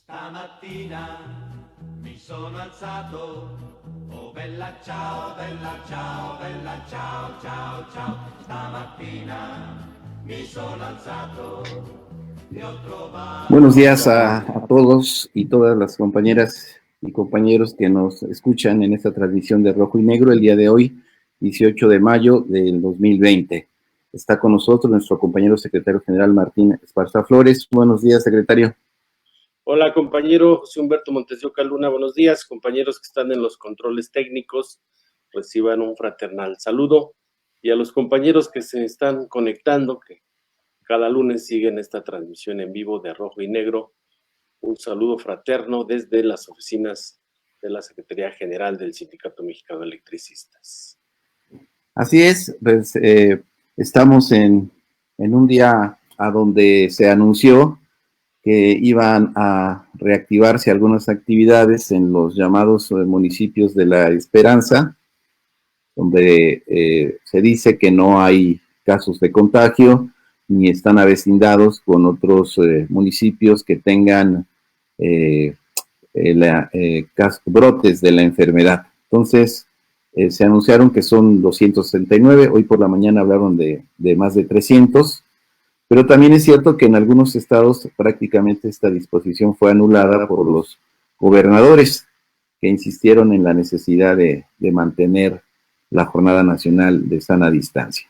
Stamattina mi sono alzato, oh bella ciao, bella ciao, bella ciao, ciao, ciao. Stamattina mi sono alzato e ho trovato... Buenos días a todos y todas las compañeras y compañeros que nos escuchan en esta transmisión de Rojo y Negro el día de hoy, 18 de mayo del 2020. Está con nosotros nuestro compañero secretario general Martín Esparza Flores. Buenos días, secretario. Hola, compañero José Humberto Montes de Oca Luna, buenos días. Compañeros que están en los controles técnicos, reciban un fraternal saludo. Y a los compañeros que se están conectando, que cada lunes siguen esta transmisión en vivo de Rojo y Negro, un saludo fraterno desde las oficinas de la Secretaría General del Sindicato Mexicano de Electricistas. Así es, pues estamos en un día a donde se anunció que iban a reactivarse algunas actividades en los llamados municipios de la Esperanza, donde se dice que no hay casos de contagio ni están avecindados con otros municipios que tengan brotes de la enfermedad. Entonces, se anunciaron que son 269, hoy por la mañana hablaron de más de 300, pero también es cierto que en algunos estados prácticamente esta disposición fue anulada por los gobernadores que insistieron en la necesidad de mantener la Jornada Nacional de Sana Distancia.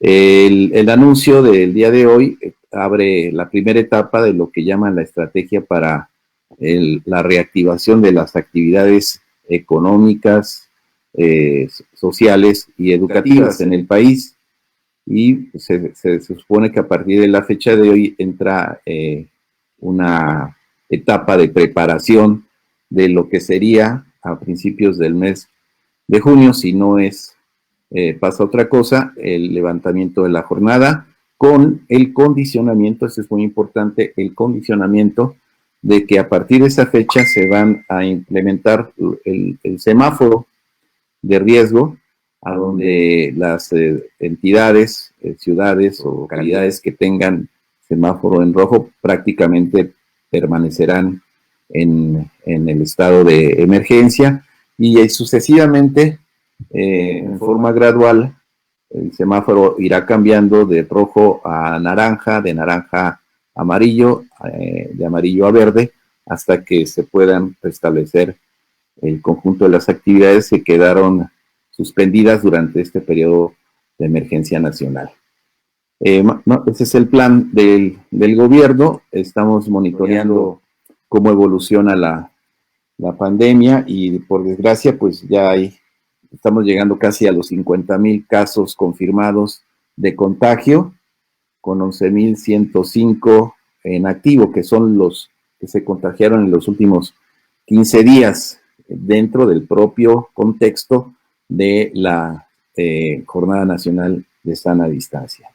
El anuncio del día de hoy abre la primera etapa de lo que llaman la estrategia para la reactivación de las actividades económicas, sociales y educativas en el país. Y se supone que a partir de la fecha de hoy entra una etapa de preparación de lo que sería a principios del mes de junio, si no pasa otra cosa, el levantamiento de la jornada con el condicionamiento, eso es muy importante, el condicionamiento de que a partir de esa fecha se van a implementar el semáforo de riesgo, a donde las entidades, ciudades o localidades que tengan semáforo en rojo prácticamente permanecerán en el estado de emergencia y sucesivamente, en forma gradual, el semáforo irá cambiando de rojo a naranja, de naranja a amarillo, de amarillo a verde, hasta que se puedan restablecer el conjunto de las actividades que quedaron suspendidas durante este periodo de emergencia nacional. Ese es el plan del gobierno. Estamos monitoreando cómo evoluciona la pandemia y por desgracia pues ya estamos llegando casi a los 50,000 casos confirmados de contagio, con 11,105 en activo, que son los que se contagiaron en los últimos 15 días dentro del propio contexto de la Jornada Nacional de Sana Distancia.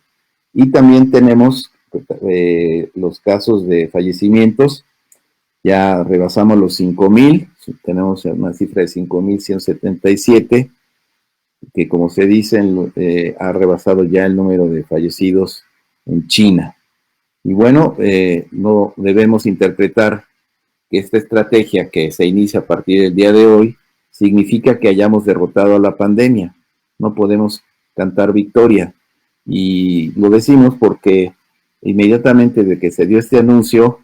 Y también tenemos los casos de fallecimientos. Ya rebasamos los 5,000, tenemos una cifra de 5,177, que como se dice, ha rebasado ya el número de fallecidos en China. Y bueno, no debemos interpretar que esta estrategia que se inicia a partir del día de hoy significa que hayamos derrotado a la pandemia. No podemos cantar victoria. Y lo decimos porque inmediatamente de que se dio este anuncio,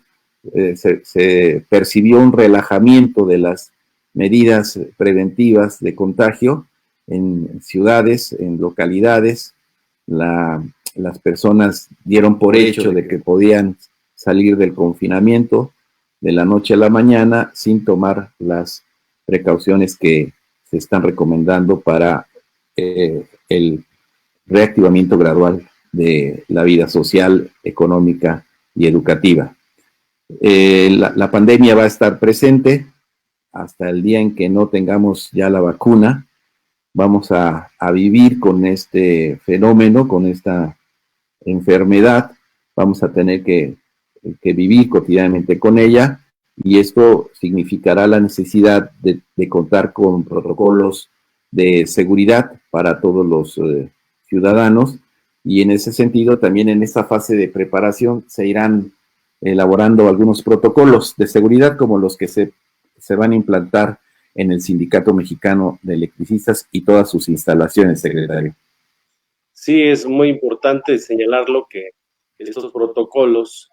se percibió un relajamiento de las medidas preventivas de contagio en ciudades, en localidades. Las personas dieron por hecho de que podían salir del confinamiento de la noche a la mañana sin tomar las precauciones que se están recomendando para el reactivamiento gradual de la vida social, económica y educativa. La pandemia va a estar presente hasta el día en que no tengamos ya la vacuna. Vamos a vivir con este fenómeno, con esta enfermedad. Vamos a tener que vivir cotidianamente con ella, y esto significará la necesidad de contar con protocolos de seguridad para todos los ciudadanos, y en ese sentido también en esta fase de preparación se irán elaborando algunos protocolos de seguridad como los que se van a implantar en el Sindicato Mexicano de Electricistas y todas sus instalaciones, secretario. Sí, es muy importante señalarlo que estos protocolos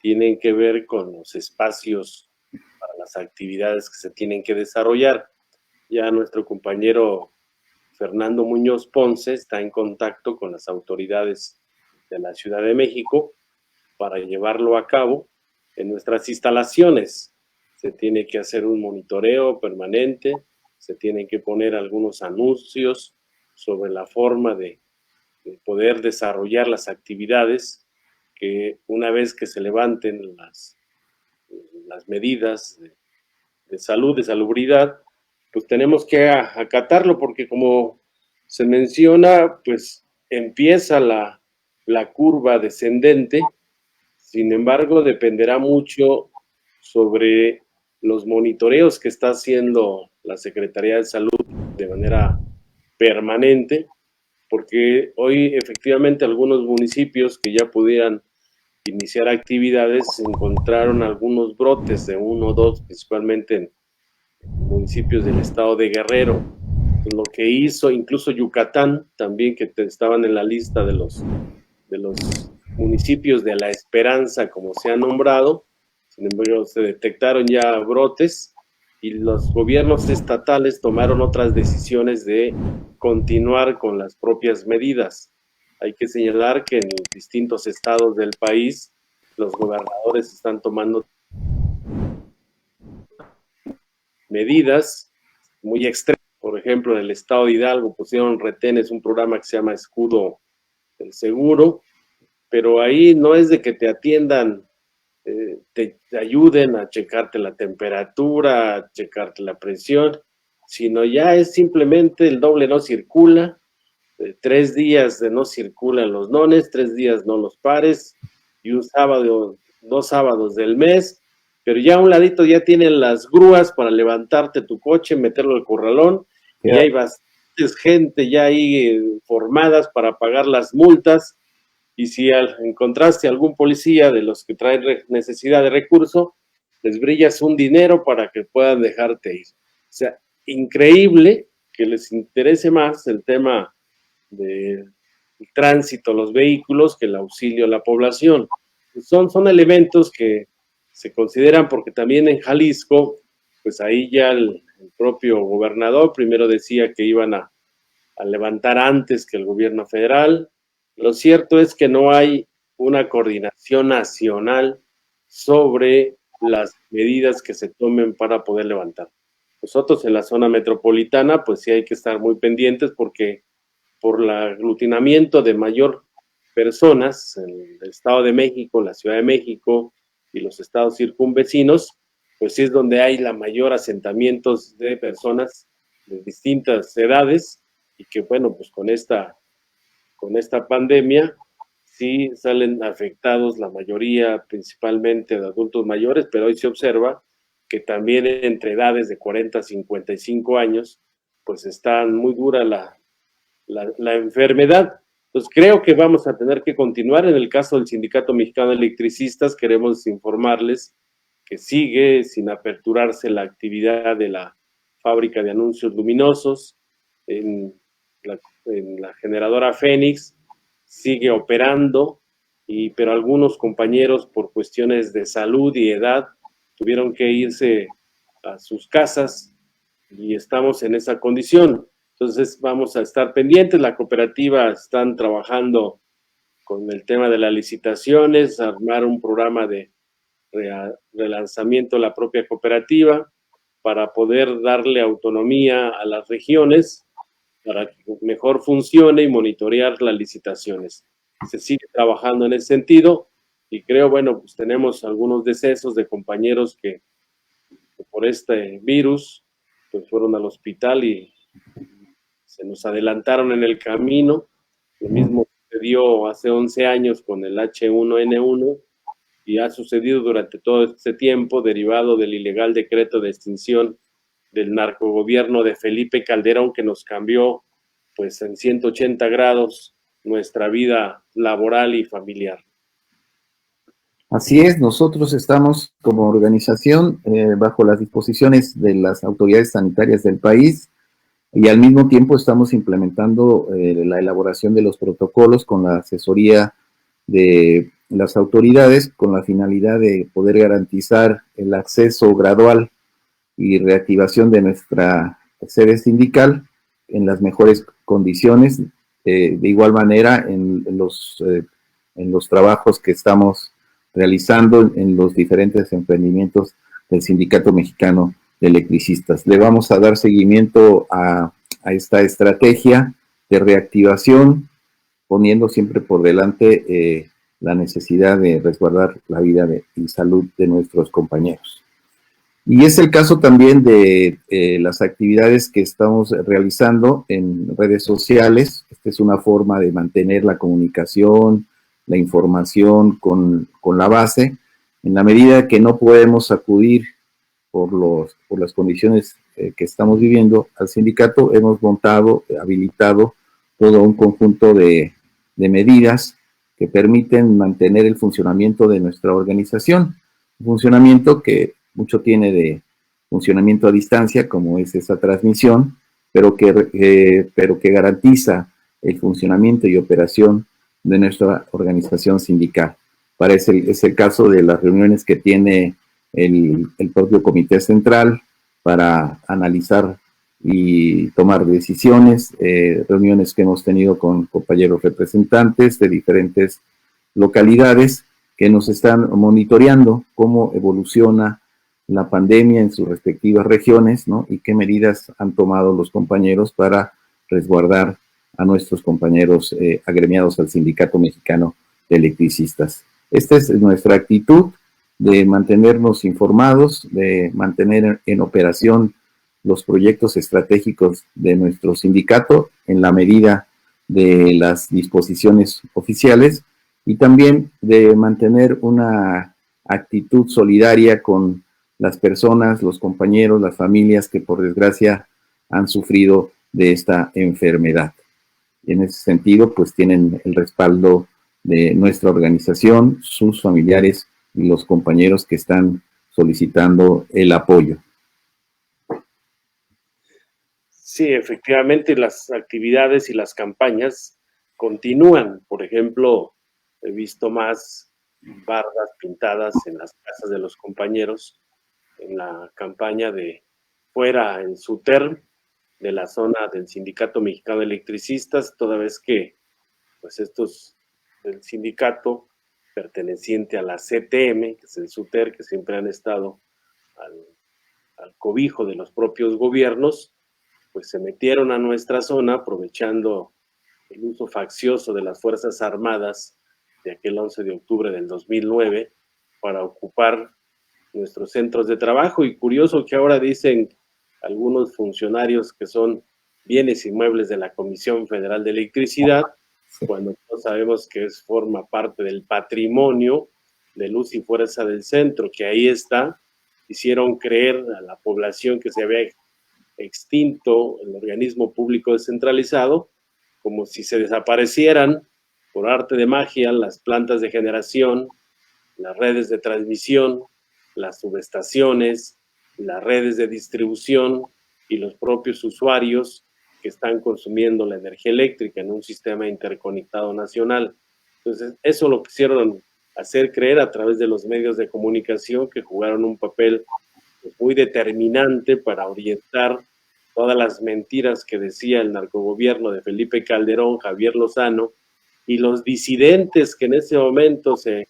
tienen que ver con los espacios para las actividades que se tienen que desarrollar. Ya nuestro compañero Fernando Muñoz Ponce está en contacto con las autoridades de la Ciudad de México para llevarlo a cabo en nuestras instalaciones. Se tiene que hacer un monitoreo permanente, se tienen que poner algunos anuncios sobre la forma de poder desarrollar las actividades, que una vez que se levanten las medidas de salud, de salubridad, pues tenemos que acatarlo, porque como se menciona, pues empieza la curva descendente. Sin embargo, dependerá mucho sobre los monitoreos que está haciendo la Secretaría de Salud de manera permanente, porque hoy efectivamente algunos municipios que ya pudieran iniciar actividades encontraron algunos brotes de 1 o 2, principalmente en municipios del estado de Guerrero. Lo que hizo incluso Yucatán también, que estaban en la lista de los municipios de la esperanza, como se ha nombrado. Sin embargo, se detectaron ya brotes y los gobiernos estatales tomaron otras decisiones de continuar con las propias medidas. Hay que señalar que en distintos estados del país los gobernadores están tomando medidas muy extremas. Por ejemplo, en el estado de Hidalgo pusieron retenes, un programa que se llama Escudo del Seguro, pero ahí no es de que te atiendan, te ayuden a checarte la temperatura, a checarte la presión, sino ya es simplemente el doble no circula, 3 días de no circulan los nones, 3 días no los pares, y un sábado, 2 sábados del mes, pero ya a un ladito ya tienen las grúas para levantarte tu coche, meterlo al corralón, y hay bastantes gente ya ahí formadas para pagar las multas. Y si encontraste algún policía de los que traen necesidad de recurso, les brillas un dinero para que puedan dejarte ir. O sea, increíble que les interese más el tema del tránsito, los vehículos, que el auxilio a la población. Son elementos que se consideran, porque también en Jalisco, pues ahí ya el propio gobernador primero decía que iban a levantar antes que el gobierno federal. Lo cierto es que no hay una coordinación nacional sobre las medidas que se tomen para poder levantar. Nosotros en la zona metropolitana, pues sí hay que estar muy pendientes, porque por el aglutinamiento de mayor personas en el Estado de México, la Ciudad de México y los estados circunvecinos, pues sí es donde hay la mayor asentamientos de personas de distintas edades, y que bueno, pues con esta pandemia sí salen afectados la mayoría, principalmente de adultos mayores, pero hoy se observa que también entre edades de 40 a 55 años, pues está muy dura la enfermedad. Entonces creo que vamos a tener que continuar. En el caso del Sindicato Mexicano de Electricistas, queremos informarles que sigue sin aperturarse la actividad de la fábrica de anuncios luminosos. En la generadora Fénix sigue operando, pero algunos compañeros, por cuestiones de salud y edad, tuvieron que irse a sus casas, y estamos en esa condición. Entonces vamos a estar pendientes. La cooperativa están trabajando con el tema de las licitaciones, armar un programa de relanzamiento de la propia cooperativa para poder darle autonomía a las regiones, para que mejor funcione y monitorear las licitaciones. Se sigue trabajando en ese sentido, y creo, bueno, pues tenemos algunos decesos de compañeros que por este virus pues fueron al hospital y se nos adelantaron en el camino. Lo mismo sucedió hace 11 años con el H1N1, y ha sucedido durante todo este tiempo, derivado del ilegal decreto de extinción del narcogobierno de Felipe Calderón, que nos cambió pues en 180 grados nuestra vida laboral y familiar. Así es, nosotros estamos como organización bajo las disposiciones de las autoridades sanitarias del país y al mismo tiempo estamos implementando la elaboración de los protocolos con la asesoría de las autoridades con la finalidad de poder garantizar el acceso gradual y reactivación de nuestra sede sindical en las mejores condiciones, de igual manera en los trabajos que estamos realizando en los diferentes emprendimientos del Sindicato Mexicano de Electricistas. Le vamos a dar seguimiento a esta estrategia de reactivación, poniendo siempre por delante la necesidad de resguardar la vida y salud de nuestros compañeros. Y es el caso también de las actividades que estamos realizando en redes sociales. Esta es una forma de mantener la comunicación, la información con la base. En la medida que no podemos acudir por las condiciones que estamos viviendo al sindicato, hemos habilitado todo un conjunto de medidas que permiten mantener el funcionamiento de nuestra organización. Un funcionamiento que mucho tiene de funcionamiento a distancia, como es esa transmisión, pero que garantiza el funcionamiento y operación de nuestra organización sindical. Es el caso de las reuniones que tiene el propio Comité Central para analizar y tomar decisiones, reuniones que hemos tenido con compañeros representantes de diferentes localidades que nos están monitoreando cómo evoluciona la pandemia en sus respectivas regiones, ¿no? Y qué medidas han tomado los compañeros para resguardar a nuestros compañeros agremiados al Sindicato Mexicano de Electricistas. Esta es nuestra actitud de mantenernos informados, de mantener en operación los proyectos estratégicos de nuestro sindicato en la medida de las disposiciones oficiales y también de mantener una actitud solidaria con las personas, los compañeros, las familias que por desgracia han sufrido de esta enfermedad. Y en ese sentido, pues tienen el respaldo de nuestra organización, sus familiares y los compañeros que están solicitando el apoyo. Sí, efectivamente, las actividades y las campañas continúan. Por ejemplo, he visto más bardas pintadas en las casas de los compañeros en la campaña de fuera en SUTER, de la zona del Sindicato Mexicano de Electricistas, toda vez que pues estos del sindicato perteneciente a la CTM, que es el SUTER, que siempre han estado al cobijo de los propios gobiernos, pues se metieron a nuestra zona aprovechando el uso faccioso de las Fuerzas Armadas de aquel 11 de octubre del 2009 para ocupar nuestros centros de trabajo. Y curioso que ahora dicen algunos funcionarios que son bienes inmuebles de la Comisión Federal de Electricidad, cuando no sabemos que forma parte del patrimonio de Luz y Fuerza del Centro, que ahí está. Hicieron creer a la población que se había extinto el organismo público descentralizado, como si se desaparecieran por arte de magia las plantas de generación, las redes de transmisión, las subestaciones, las redes de distribución y los propios usuarios que están consumiendo la energía eléctrica en un sistema interconectado nacional. Entonces, eso lo quisieron hacer creer a través de los medios de comunicación, que jugaron un papel muy determinante para orientar todas las mentiras que decía el narcogobierno de Felipe Calderón, Javier Lozano, y los disidentes que en ese momento se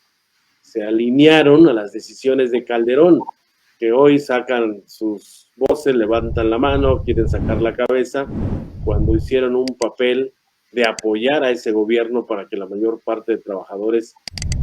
alinearon a las decisiones de Calderón, que hoy sacan sus voces, levantan la mano, quieren sacar la cabeza, cuando hicieron un papel de apoyar a ese gobierno para que la mayor parte de trabajadores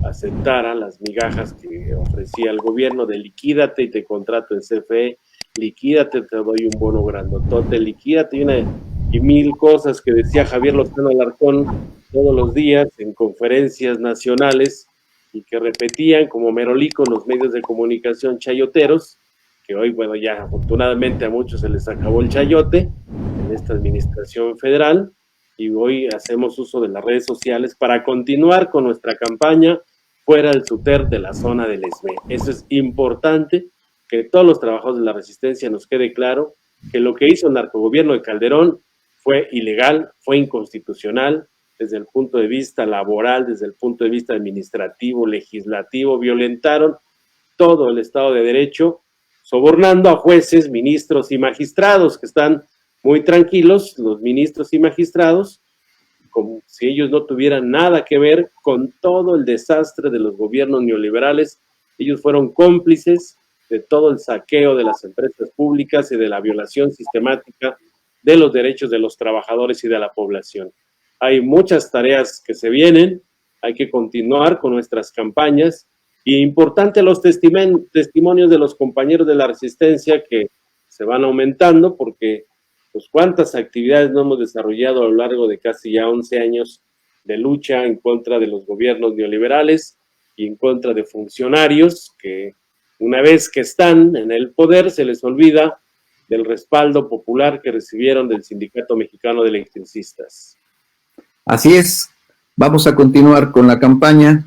aceptara las migajas que ofrecía el gobierno de liquídate y te contrato en CFE, liquídate, te doy un bono grandotote, liquídate y mil cosas que decía Javier Lozano Alarcón todos los días en conferencias nacionales y que repetían como merolico los medios de comunicación chayoteros, que hoy, bueno, ya afortunadamente a muchos se les acabó el chayote en esta administración federal, y hoy hacemos uso de las redes sociales para continuar con nuestra campaña fuera del SUTER de la zona del ESME. Eso es importante, que todos los trabajadores de la Resistencia nos quede claro que lo que hizo el narcogobierno de Calderón fue ilegal, fue inconstitucional desde el punto de vista laboral, desde el punto de vista administrativo, legislativo, violentaron todo el Estado de Derecho, sobornando a jueces, ministros y magistrados que están muy tranquilos, los ministros y magistrados, como si ellos no tuvieran nada que ver con todo el desastre de los gobiernos neoliberales. Ellos fueron cómplices de todo el saqueo de las empresas públicas y de la violación sistemática de los derechos de los trabajadores y de la población. Hay muchas tareas que se vienen, hay que continuar con nuestras campañas y importante los testimonios de los compañeros de la Resistencia que se van aumentando porque pues cuántas actividades no hemos desarrollado a lo largo de casi ya 11 años de lucha en contra de los gobiernos neoliberales y en contra de funcionarios que una vez que están en el poder se les olvida del respaldo popular que recibieron del Sindicato Mexicano de Electricistas. Así es, vamos a continuar con la campaña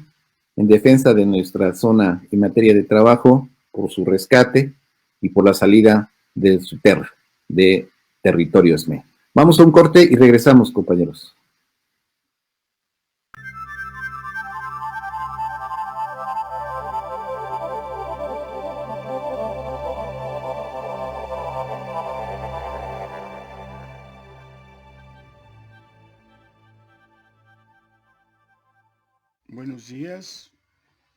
en defensa de nuestra zona en materia de trabajo, por su rescate y por la salida del SUTER, de territorio ESME. Vamos a un corte y regresamos, compañeros. Buenos días.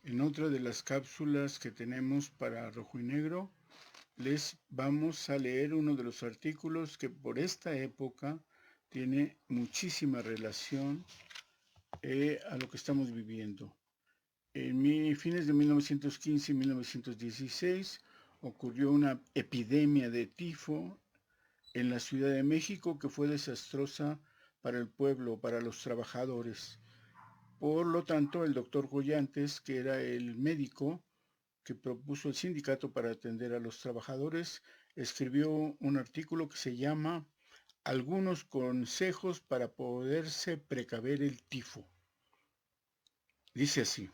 En otra de las cápsulas que tenemos para Rojo y Negro, les vamos a leer uno de los artículos que por esta época tiene muchísima relación a lo que estamos viviendo. En fines de 1915 y 1916 ocurrió una epidemia de tifo en la Ciudad de México que fue desastrosa para el pueblo, para los trabajadores. Por lo tanto, el doctor Goyantes, que era el médico que propuso el sindicato para atender a los trabajadores, escribió un artículo que se llama Algunos consejos para poderse precaver el tifo. Dice así: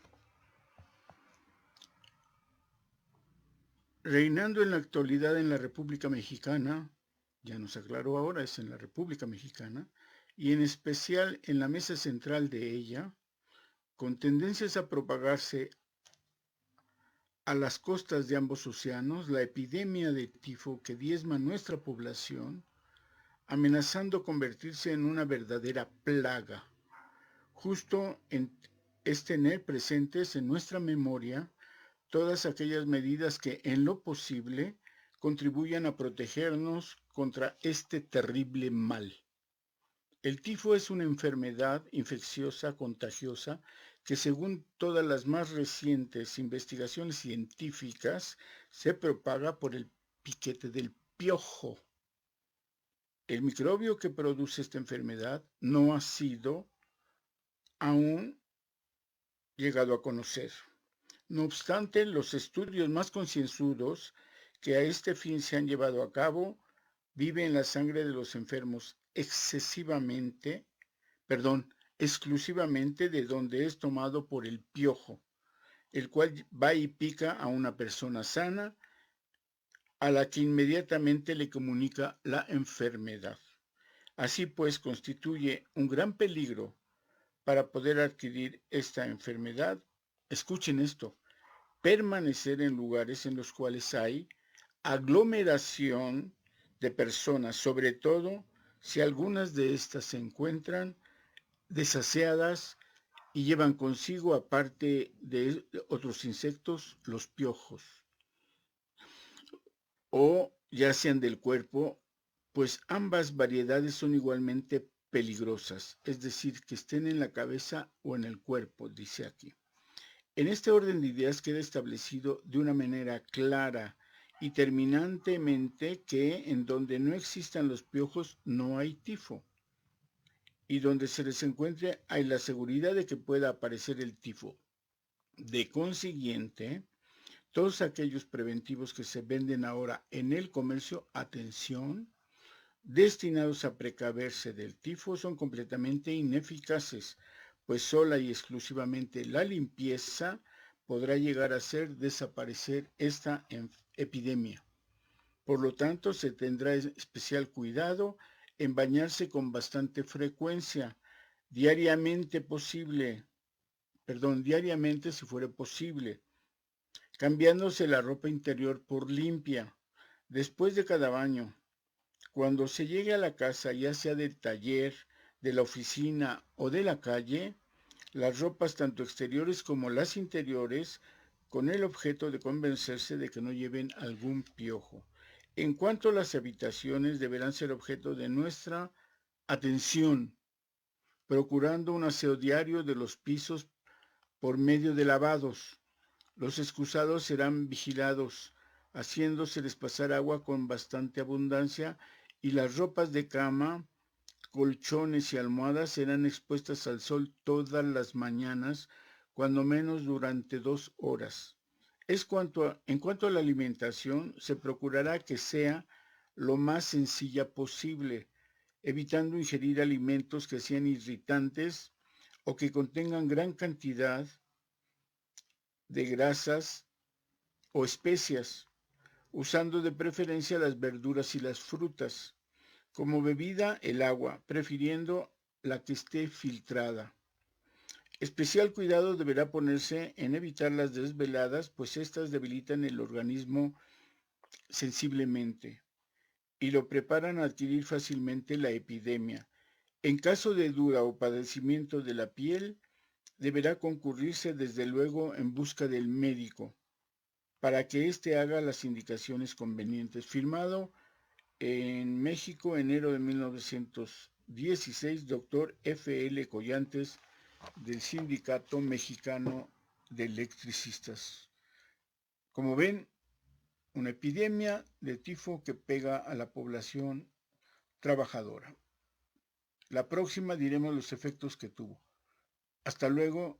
reinando en la actualidad en la República Mexicana, ya nos aclaró ahora, es en la República Mexicana, y en especial en la mesa central de ella, con tendencias a propagarse a las costas de ambos océanos, la epidemia de tifo que diezma nuestra población, amenazando convertirse en una verdadera plaga. Justo es tener presentes en nuestra memoria todas aquellas medidas que en lo posible contribuyan a protegernos contra este terrible mal. El tifo es una enfermedad infecciosa contagiosa que, según todas las más recientes investigaciones científicas, se propaga por el piquete del piojo. El microbio que produce esta enfermedad no ha sido aún llegado a conocer. No obstante, los estudios más concienzudos que a este fin se han llevado a cabo viven en la sangre de los enfermos exclusivamente de donde es tomado por el piojo, el cual va y pica a una persona sana, a la que inmediatamente le comunica la enfermedad. Así pues, constituye un gran peligro para poder adquirir esta enfermedad. Escuchen esto: permanecer en lugares en los cuales hay aglomeración de personas, sobre todo si algunas de estas se encuentran desaseadas y llevan consigo, aparte de otros insectos, los piojos, o ya sean del cuerpo, pues ambas variedades son igualmente peligrosas, es decir, que estén en la cabeza o en el cuerpo, dice aquí. En este orden de ideas queda establecido de una manera clara y terminantemente que en donde no existan los piojos no hay tifo, y donde se les encuentre hay la seguridad de que pueda aparecer el tifo. De consiguiente, todos aquellos preventivos que se venden ahora en el comercio, atención, destinados a precaverse del tifo, son completamente ineficaces, pues sola y exclusivamente la limpieza podrá llegar a hacer desaparecer esta epidemia. Por lo tanto, se tendrá especial cuidado en bañarse con bastante frecuencia, diariamente si fuera posible, cambiándose la ropa interior por limpia, después de cada baño. Cuando se llegue a la casa, ya sea del taller, de la oficina o de la calle, las ropas tanto exteriores como las interiores, con el objeto de convencerse de que no lleven algún piojo. En cuanto a las habitaciones, deberán ser objeto de nuestra atención, procurando un aseo diario de los pisos por medio de lavados. Los excusados serán vigilados, haciéndoseles pasar agua con bastante abundancia, y las ropas de cama, colchones y almohadas serán expuestas al sol todas las mañanas, cuando menos durante 2 horas. En cuanto a la alimentación, se procurará que sea lo más sencilla posible, evitando ingerir alimentos que sean irritantes o que contengan gran cantidad de grasas o especias, usando de preferencia las verduras y las frutas. Como bebida, el agua, prefiriendo la que esté filtrada. Especial cuidado deberá ponerse en evitar las desveladas, pues estas debilitan el organismo sensiblemente y lo preparan a adquirir fácilmente la epidemia. En caso de duda o padecimiento de la piel, deberá concurrirse desde luego en busca del médico, para que éste haga las indicaciones convenientes. Firmado en México, enero de 1916, doctor F.L. Collantes, del Sindicato Mexicano de Electricistas. Como ven, una epidemia de tifo que pega a la población trabajadora. La próxima diremos los efectos que tuvo. Hasta luego,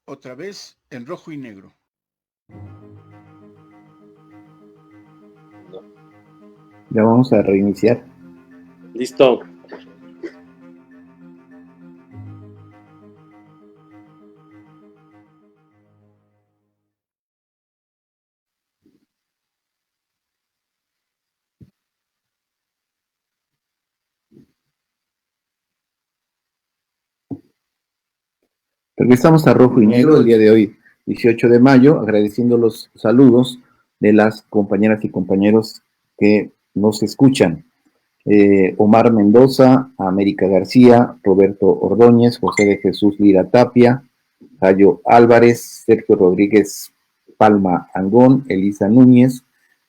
otra vez en rojo y negro. Ya vamos a reiniciar. Listo. Regresamos a Rojo y Negro el día de hoy, 18 de mayo, agradeciendo los saludos de las compañeras y compañeros que nos escuchan. Omar Mendoza, América García, Roberto Ordóñez, José de Jesús Lira Tapia, Cayo Álvarez, Sergio Rodríguez Palma Angón, Elisa Núñez,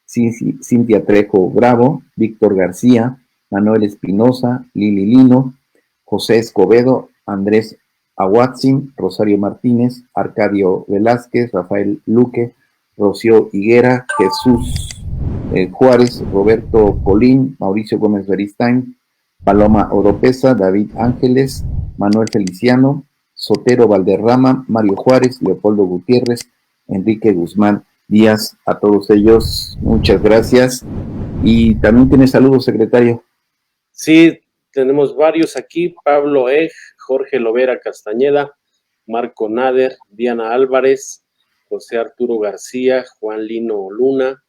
Cintia Trejo Bravo, Víctor García, Manuel Espinosa, Lili Lino, José Escobedo, Andrés Aguatzin, Rosario Martínez, Arcadio Velázquez, Rafael Luque, Rocío Higuera, Jesús Juárez, Roberto Colín, Mauricio Gómez Beristain, Paloma Oropesa, David Ángeles, Manuel Feliciano, Sotero Valderrama, Mario Juárez, Leopoldo Gutiérrez, Enrique Guzmán Díaz. A todos ellos, muchas gracias. Y también tiene saludos, secretario. Sí, tenemos varios aquí: Pablo Ej, Jorge Lovera Castañeda, Marco Nader, Diana Álvarez, José Arturo García, Juan Lino Luna,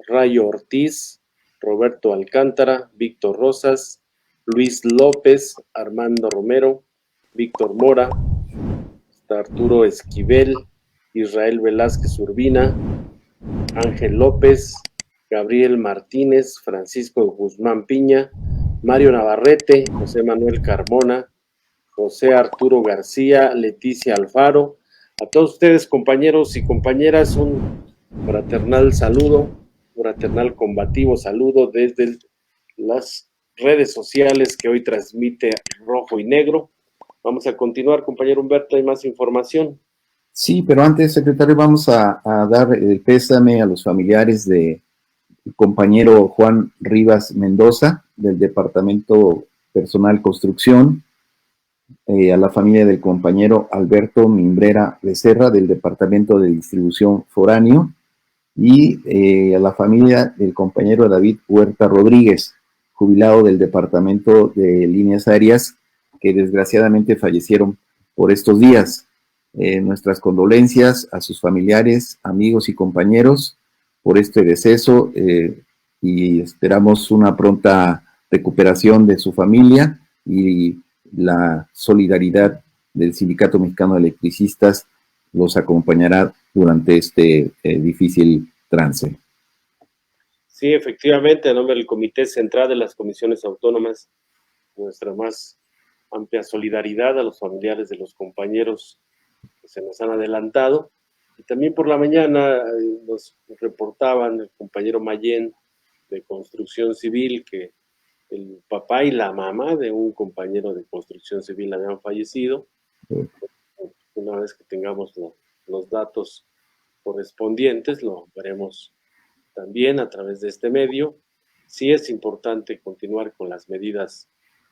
Rayo Ortiz, Roberto Alcántara, Víctor Rosas, Luis López, Armando Romero, Víctor Mora, Arturo Esquivel, Israel Velázquez Urbina, Ángel López, Gabriel Martínez, Francisco Guzmán Piña, Mario Navarrete, José Manuel Carmona, José Arturo García, Leticia Alfaro. A todos ustedes, compañeros y compañeras, un fraternal saludo, fraternal combativo saludo desde las redes sociales que hoy transmite Rojo y Negro. Vamos a continuar, compañero Humberto, hay más información. Sí, pero antes, secretario, vamos a dar el pésame a los familiares del compañero Juan Rivas Mendoza, del Departamento Personal Construcción, a la familia del compañero Alberto Mimbrera Becerra, del Departamento de Distribución Foráneo, y a la familia del compañero David Huerta Rodríguez, jubilado del Departamento de Líneas Aéreas, que desgraciadamente fallecieron por estos días. Nuestras condolencias a sus familiares, amigos y compañeros por este deceso y esperamos una pronta recuperación de su familia y la solidaridad del Sindicato Mexicano de Electricistas los acompañará durante este difícil trance. Sí, efectivamente, a nombre del Comité Central de las Comisiones Autónomas, nuestra más amplia solidaridad a los familiares de los compañeros que se nos han adelantado. Y también por la mañana nos reportaban el compañero Mayén de Construcción Civil que el papá y la mamá de un compañero de Construcción Civil habían fallecido. Una vez que tengamos los datos correspondientes, lo veremos también a través de este medio. Sí es importante continuar con las medidas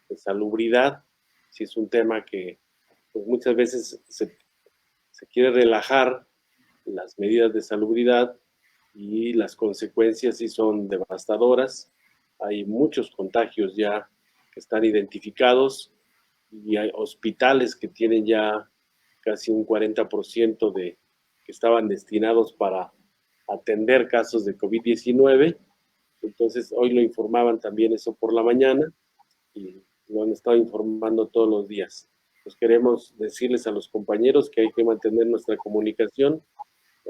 de salubridad. Sí es un tema que pues, muchas veces se quiere relajar las medidas de salubridad y las consecuencias sí son devastadoras. Hay muchos contagios ya que están identificados y hay hospitales que tienen ya casi un 40% que estaban destinados para atender casos de COVID-19. Entonces, hoy lo informaban también eso por la mañana y lo han estado informando todos los días. Pues queremos decirles a los compañeros que hay que mantener nuestra comunicación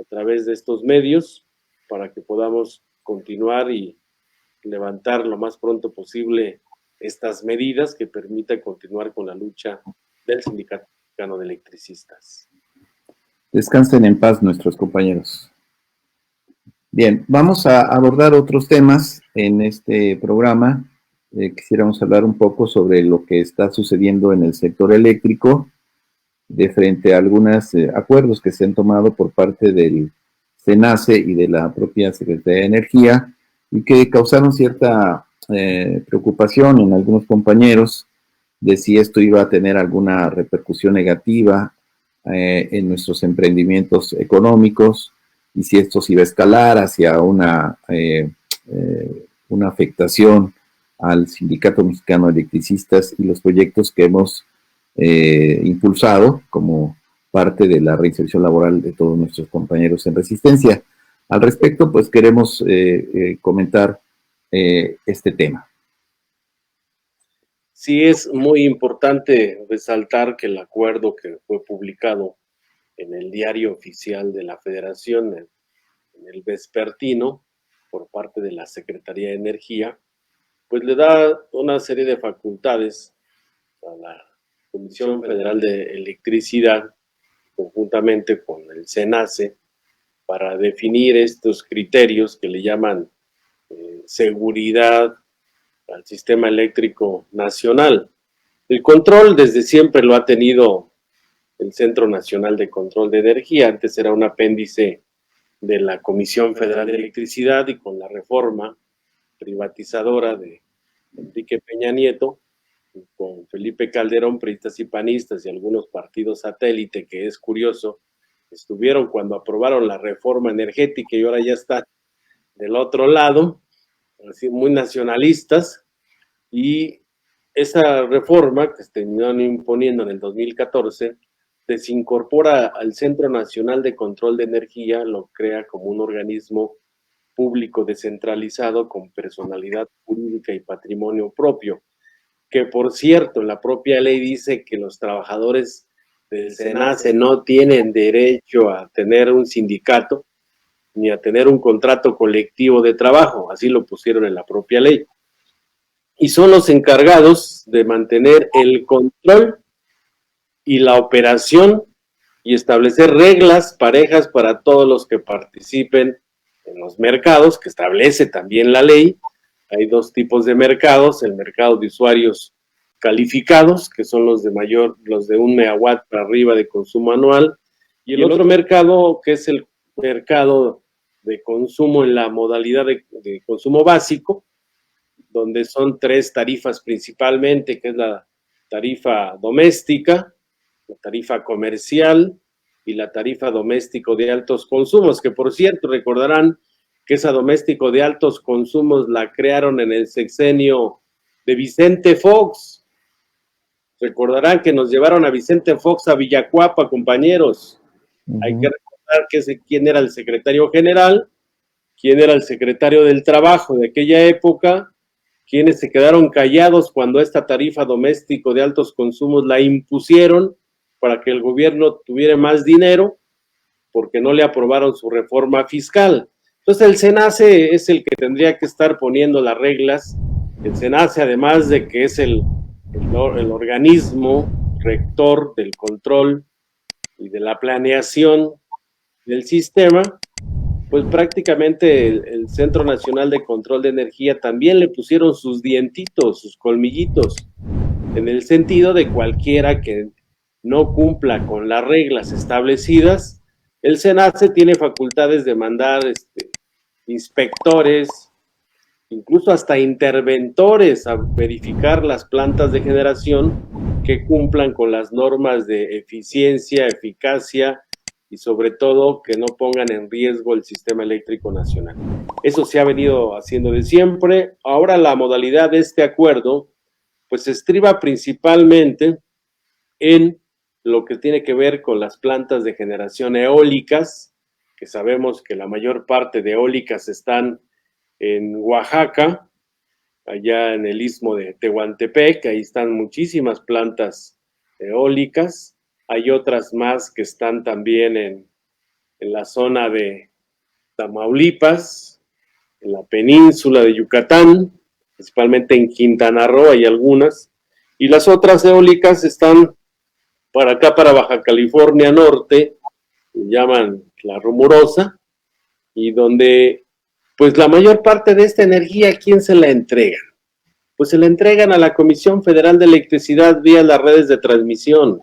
a través de estos medios para que podamos continuar y levantar lo más pronto posible estas medidas que permitan continuar con la lucha del Sindicato Mexicano de Electricistas. Descansen en paz nuestros compañeros. Bien, vamos a abordar otros temas en este programa. Quisiéramos hablar un poco sobre lo que está sucediendo en el sector eléctrico de frente a algunos acuerdos que se han tomado por parte del SENACE y de la propia Secretaría de Energía y que causaron cierta preocupación en algunos compañeros de si esto iba a tener alguna repercusión negativa en nuestros emprendimientos económicos y si esto se iba a escalar hacia una afectación al Sindicato Mexicano de Electricistas y los proyectos que hemos impulsado como parte de la reinserción laboral de todos nuestros compañeros en Resistencia. Al respecto, pues queremos comentar este tema. Sí, es muy importante resaltar que el acuerdo que fue publicado en el diario oficial de la Federación, en el vespertino, por parte de la Secretaría de Energía, pues le da una serie de facultades a la Comisión Federal de Electricidad, conjuntamente con el SENACE, para definir estos criterios que le llaman seguridad al sistema eléctrico nacional. El control desde siempre lo ha tenido el Centro Nacional de Control de Energía, antes era un apéndice de la Comisión Federal de Electricidad y con la reforma privatizadora de Enrique Peña Nieto, con Felipe Calderón, priistas y panistas y algunos partidos satélite, que es curioso, estuvieron cuando aprobaron la reforma energética y ahora ya está del otro lado, así muy nacionalistas, y esa reforma que se terminaron imponiendo en el 2014 desincorpora al Centro Nacional de Control de Energía, lo crea como un organismo público descentralizado con personalidad jurídica y patrimonio propio, que por cierto, la propia ley dice que los trabajadores del SENACE no tienen derecho a tener un sindicato ni a tener un contrato colectivo de trabajo, así lo pusieron en la propia ley. Y son los encargados de mantener el control y la operación y establecer reglas parejas para todos los que participen en los mercados, que establece también la ley. Hay dos tipos de mercados: el mercado de usuarios calificados, que son los de 1 megawatt para arriba de consumo anual, y el otro mercado, que es el mercado de consumo en la modalidad de consumo básico, donde son 3 tarifas principalmente, que es la tarifa doméstica, la tarifa comercial y la tarifa doméstico de altos consumos, que por cierto recordarán que esa doméstico de altos consumos la crearon en el sexenio de Vicente Fox. Recordarán que nos llevaron a Vicente Fox a Villacuapa, compañeros. Hay que recordar quién era el secretario general, quién era el secretario del trabajo de aquella época, quienes se quedaron callados cuando esta tarifa doméstico de altos consumos la impusieron para que el gobierno tuviera más dinero, porque no le aprobaron su reforma fiscal. Entonces el SENACE es el que tendría que estar poniendo las reglas. El SENACE, además de que es el organismo rector del control y de la planeación del sistema, pues prácticamente el Centro Nacional de Control de Energía también le pusieron sus dientitos, sus colmillitos, en el sentido de cualquiera que no cumpla con las reglas establecidas, el SENACE tiene facultades de mandar inspectores, incluso hasta interventores a verificar las plantas de generación que cumplan con las normas de eficiencia, eficacia y sobre todo que no pongan en riesgo el sistema eléctrico nacional. Eso se ha venido haciendo de siempre. Ahora la modalidad de este acuerdo pues se estriba principalmente en lo que tiene que ver con las plantas de generación eólicas, que sabemos que la mayor parte de eólicas están en Oaxaca, allá en el istmo de Tehuantepec, ahí están muchísimas plantas eólicas. Hay otras más que están también en la zona de Tamaulipas, en la península de Yucatán, principalmente en Quintana Roo hay algunas, y las otras eólicas están para acá, para Baja California Norte, se llaman La Rumorosa, y donde pues la mayor parte de esta energía, ¿quién se la entrega? Pues se la entregan a la Comisión Federal de Electricidad vía las redes de transmisión.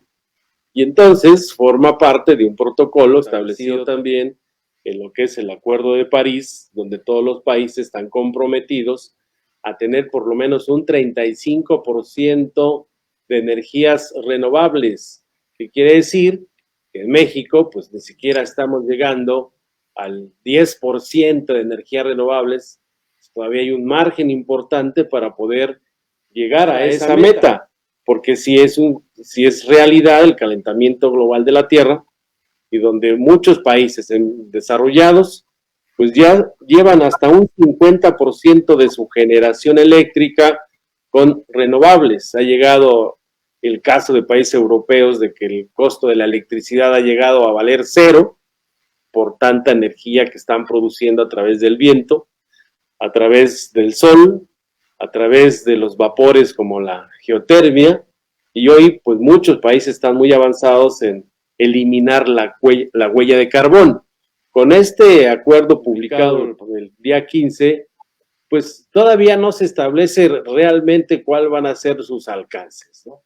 Y entonces forma parte de un protocolo establecido también en lo que es el Acuerdo de París, donde todos los países están comprometidos a tener por lo menos un 35% de energías renovables, que quiere decir que en México pues ni siquiera estamos llegando al 10% de energías renovables. Todavía hay un margen importante para poder llegar a esa meta, porque si es realidad el calentamiento global de la Tierra, y donde muchos países desarrollados pues ya llevan hasta un 50% de su generación eléctrica con renovables. Ha llegado el caso de países europeos de que el costo de la electricidad ha llegado a valer 0 por tanta energía que están produciendo a través del viento, a través del sol, a través de los vapores como la geotermia, y hoy pues muchos países están muy avanzados en eliminar la huella de carbón. Con este acuerdo publicado el día 15, pues todavía no se establece realmente cuáles van a ser sus alcances, ¿no?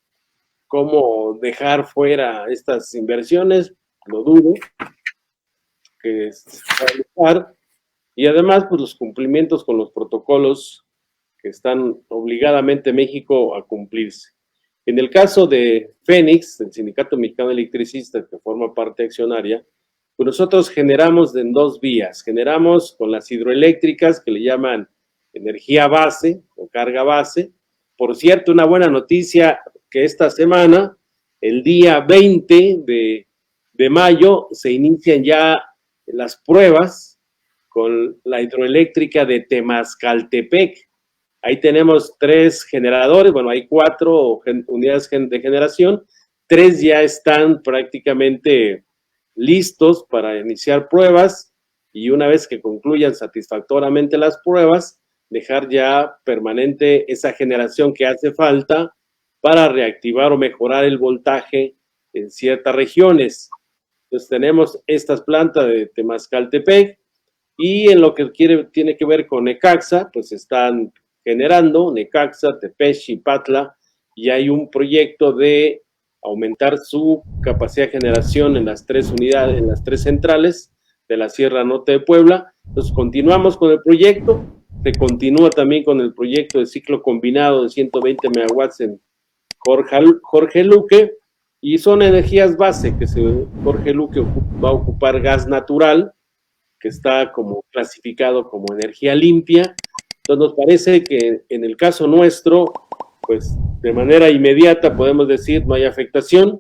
Cómo dejar fuera estas inversiones, lo dudo, que se va a dejar, y además pues los cumplimientos con los protocolos que están obligadamente México a cumplirse. En el caso de Fénix, el Sindicato Mexicano de Electricistas, que forma parte accionaria, pues nosotros generamos en 2 vías. Generamos con las hidroeléctricas, que le llaman energía base o carga base. Por cierto, una buena noticia, que esta semana, el día 20 de mayo, se inician ya las pruebas con la hidroeléctrica de Temascaltepec. Ahí tenemos 3 generadores, bueno, hay 4 unidades de generación, 3 ya están prácticamente listos para iniciar pruebas, y una vez que concluyan satisfactoriamente las pruebas, dejar ya permanente esa generación que hace falta para reactivar o mejorar el voltaje en ciertas regiones. Entonces tenemos estas plantas de Temascaltepec, y en lo que tiene que ver con Necaxa, pues están generando Necaxa, Tepeshi, Patla, y hay un proyecto de aumentar su capacidad de generación en las 3 unidades, en las 3 centrales de la Sierra Norte de Puebla. Entonces continuamos con el proyecto, se continúa también con el proyecto de ciclo combinado de 120 megawatts en Jorge Luque, y son energías base que Jorge Luque va a ocupar gas natural, que está como clasificado como energía limpia. Entonces nos parece que en el caso nuestro, pues de manera inmediata podemos decir no hay afectación.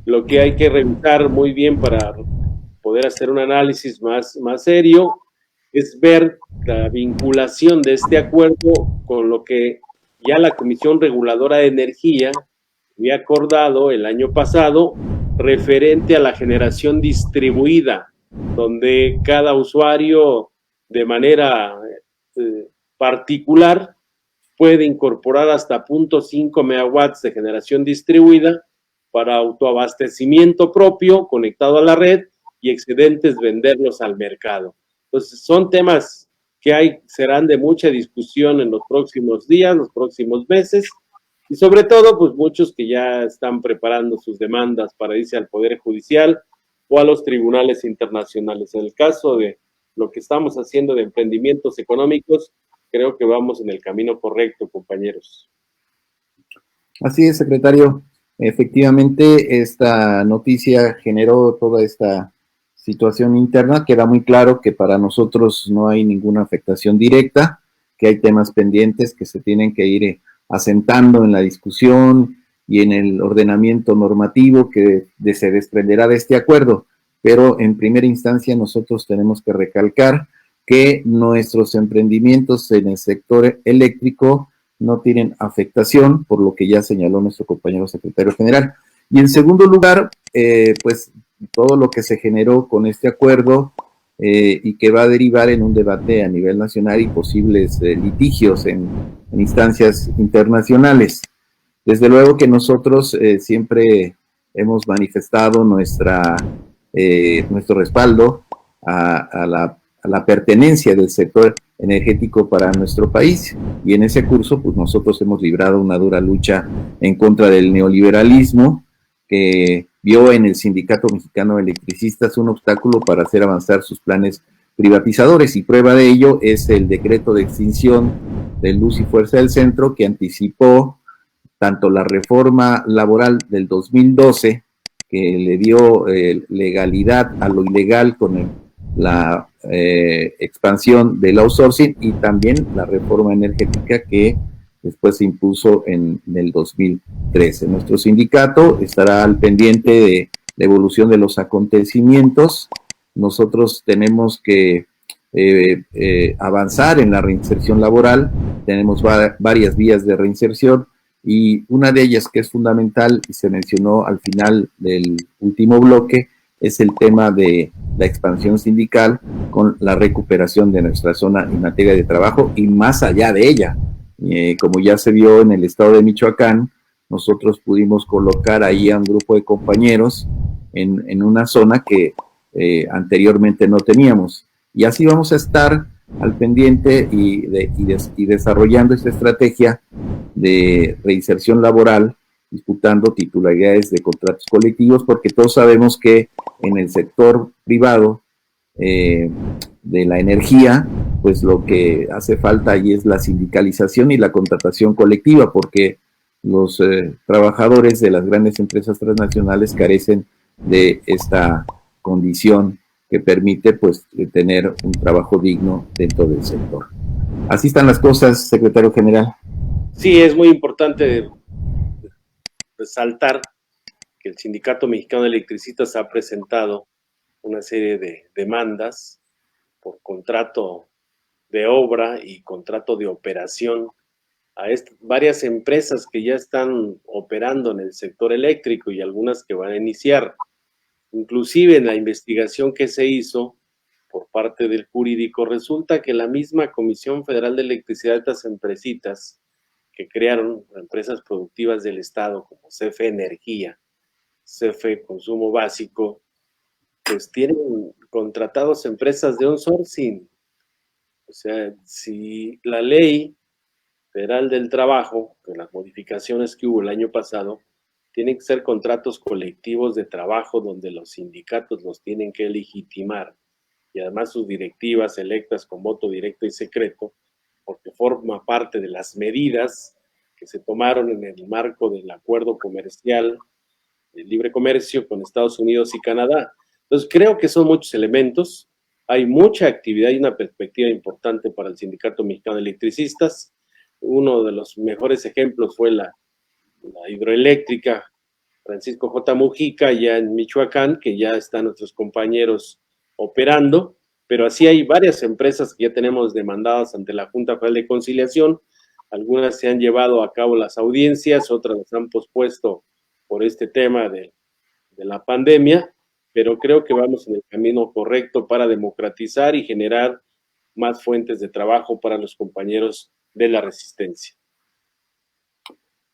Lo que hay que revisar muy bien para poder hacer un análisis más serio es ver la vinculación de este acuerdo con lo que ya la Comisión Reguladora de Energía había acordado el año pasado referente a la generación distribuida, donde cada usuario de manera particular puede incorporar hasta 0.5 megawatts de generación distribuida para autoabastecimiento propio conectado a la red y excedentes venderlos al mercado. Entonces son temas que serán de mucha discusión en los próximos días, los próximos meses, y sobre todo, pues muchos que ya están preparando sus demandas para irse al Poder Judicial o a los tribunales internacionales. En el caso de lo que estamos haciendo de emprendimientos económicos, creo que vamos en el camino correcto, compañeros. Así es, secretario. Efectivamente, esta noticia generó toda esta situación interna. Queda muy claro que para nosotros no hay ninguna afectación directa, que hay temas pendientes que se tienen que ir asentando en la discusión y en el ordenamiento normativo que se desprenderá de este acuerdo. Pero en primera instancia nosotros tenemos que recalcar que nuestros emprendimientos en el sector eléctrico no tienen afectación, por lo que ya señaló nuestro compañero secretario general. Y en segundo lugar, pues todo lo que se generó con este acuerdo y que va a derivar en un debate a nivel nacional y posibles litigios en instancias internacionales. Desde luego que nosotros siempre hemos manifestado nuestro respaldo a la pertenencia del sector energético para nuestro país, y en ese curso pues nosotros hemos librado una dura lucha en contra del neoliberalismo que vio en el Sindicato Mexicano de Electricistas un obstáculo para hacer avanzar sus planes privatizadores, y prueba de ello es el decreto de extinción de Luz y Fuerza del Centro, que anticipó tanto la reforma laboral del 2012, que le dio legalidad a lo ilegal con la expansión del outsourcing, y también la reforma energética que después se impuso en el 2013. Nuestro sindicato estará al pendiente de la evolución de los acontecimientos. Nosotros tenemos que avanzar en la reinserción laboral, tenemos varias vías de reinserción, y una de ellas que es fundamental y se mencionó al final del último bloque es el tema de la expansión sindical con la recuperación de nuestra zona en materia de trabajo y más allá de ella. Como ya se vio en el estado de Michoacán, nosotros pudimos colocar ahí a un grupo de compañeros en una zona que anteriormente no teníamos. Y así vamos a estar al pendiente y desarrollando esta estrategia de reinserción laboral, disputando titularidades de contratos colectivos, porque todos sabemos que en el sector privado de la energía, pues lo que hace falta ahí es la sindicalización y la contratación colectiva, porque los trabajadores de las grandes empresas transnacionales carecen de esta condición que permite pues tener un trabajo digno dentro del sector. Así están las cosas, secretario general. Sí, es muy importante resaltar que el Sindicato Mexicano de Electricistas ha presentado una serie de demandas por contrato de obra y contrato de operación a varias empresas que ya están operando en el sector eléctrico y algunas que van a iniciar. Inclusive en la investigación que se hizo por parte del jurídico, resulta que la misma Comisión Federal de Electricidad de estas empresitas que crearon empresas productivas del Estado como CFE Energía, CFE Consumo Básico, pues tienen contratados empresas de outsourcing. O sea, si la ley federal del trabajo, de las modificaciones que hubo el año pasado, tienen que ser contratos colectivos de trabajo donde los sindicatos los tienen que legitimar, y además sus directivas electas con voto directo y secreto, porque forma parte de las medidas que se tomaron en el marco del acuerdo comercial de libre comercio con Estados Unidos y Canadá. Entonces creo que son muchos elementos, hay mucha actividad y una perspectiva importante para el Sindicato Mexicano de Electricistas. Uno de los mejores ejemplos fue la hidroeléctrica Francisco J. Mujica, ya en Michoacán, que ya están nuestros compañeros operando, pero así hay varias empresas que ya tenemos demandadas ante la Junta Federal de Conciliación. Algunas se han llevado a cabo las audiencias, otras las han pospuesto por este tema de la pandemia, pero creo que vamos en el camino correcto para democratizar y generar más fuentes de trabajo para los compañeros de la resistencia.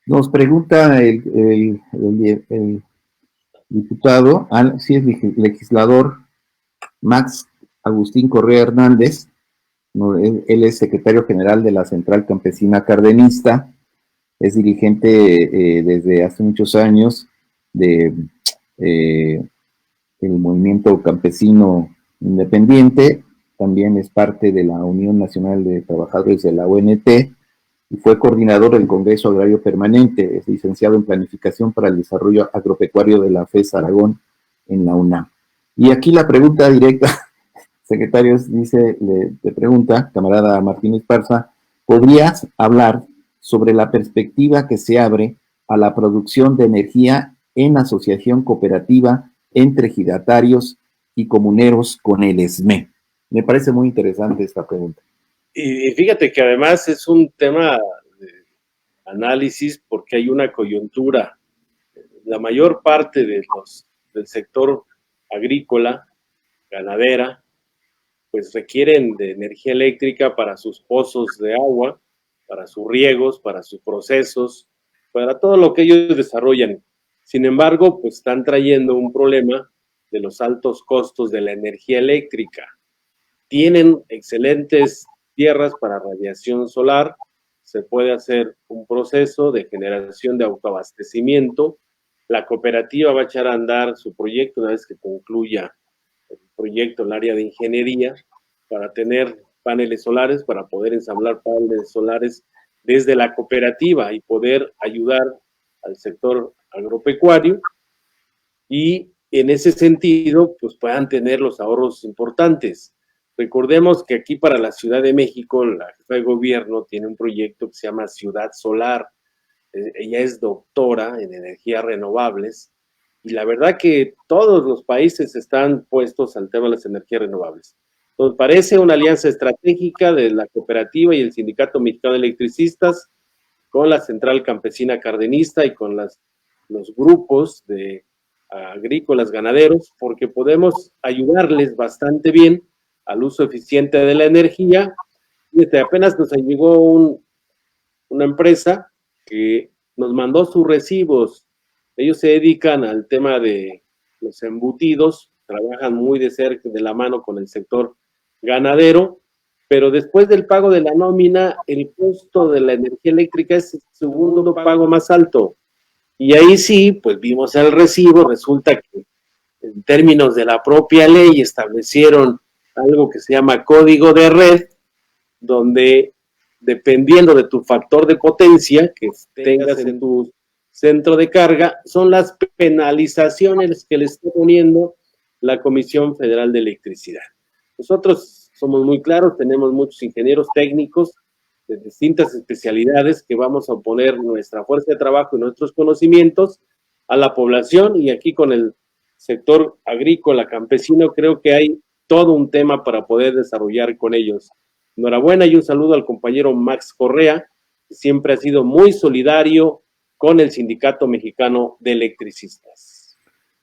Nos pregunta el diputado, sí es legislador, Max Agustín Correa Hernández, ¿no? Él es secretario general de la Central Campesina Cardenista, es dirigente desde hace muchos años del movimiento campesino independiente, también es parte de la Unión Nacional de Trabajadores de la ONT, y fue coordinador del Congreso Agrario Permanente, es licenciado en Planificación para el Desarrollo Agropecuario de la FES Aragón en la UNAM. Y aquí la pregunta directa, secretarios, dice, le pregunta, camarada Martínez Parza, ¿podrías hablar sobre la perspectiva que se abre a la producción de energía en asociación cooperativa entre ejidatarios y comuneros con el ESME? Me parece muy interesante esta pregunta. Y fíjate que además es un tema de análisis porque hay una coyuntura. La mayor parte del sector agrícola, ganadera, pues requieren de energía eléctrica para sus pozos de agua, para sus riegos, para sus procesos, para todo lo que ellos desarrollan. Sin embargo, pues están trayendo un problema de los altos costos de la energía eléctrica. Tienen excelentes tierras para radiación solar, se puede hacer un proceso de generación de autoabastecimiento, la cooperativa va a echar a andar su proyecto una vez que concluya el proyecto en el área de ingeniería para tener paneles solares, para poder ensamblar paneles solares desde la cooperativa y poder ayudar al sector agropecuario y en ese sentido pues puedan tener los ahorros importantes. Recordemos que aquí para la Ciudad de México, la jefa de gobierno tiene un proyecto que se llama Ciudad Solar. Ella es doctora en energías renovables y la verdad que todos los países están puestos al tema de las energías renovables. Entonces parece una alianza estratégica de la cooperativa y el Sindicato Mexicano de Electricistas con la Central Campesina Cardenista y con los grupos de agrícolas ganaderos, porque podemos ayudarles bastante bien al uso eficiente de la energía. Y apenas nos llegó una empresa que nos mandó sus recibos. Ellos se dedican al tema de los embutidos, trabajan muy de cerca, de la mano con el sector ganadero, pero después del pago de la nómina, el costo de la energía eléctrica es el segundo pago más alto. Y ahí sí, pues vimos el recibo, resulta que en términos de la propia ley establecieron algo que se llama código de red, donde dependiendo de tu factor de potencia que tengas en tu centro de carga, son las penalizaciones que le está poniendo la Comisión Federal de Electricidad. Nosotros somos muy claros, tenemos muchos ingenieros técnicos de distintas especialidades que vamos a poner nuestra fuerza de trabajo y nuestros conocimientos a la población, y aquí con el sector agrícola campesino creo que hay todo un tema para poder desarrollar con ellos. Enhorabuena y un saludo al compañero Max Correa, que siempre ha sido muy solidario con el Sindicato Mexicano de Electricistas.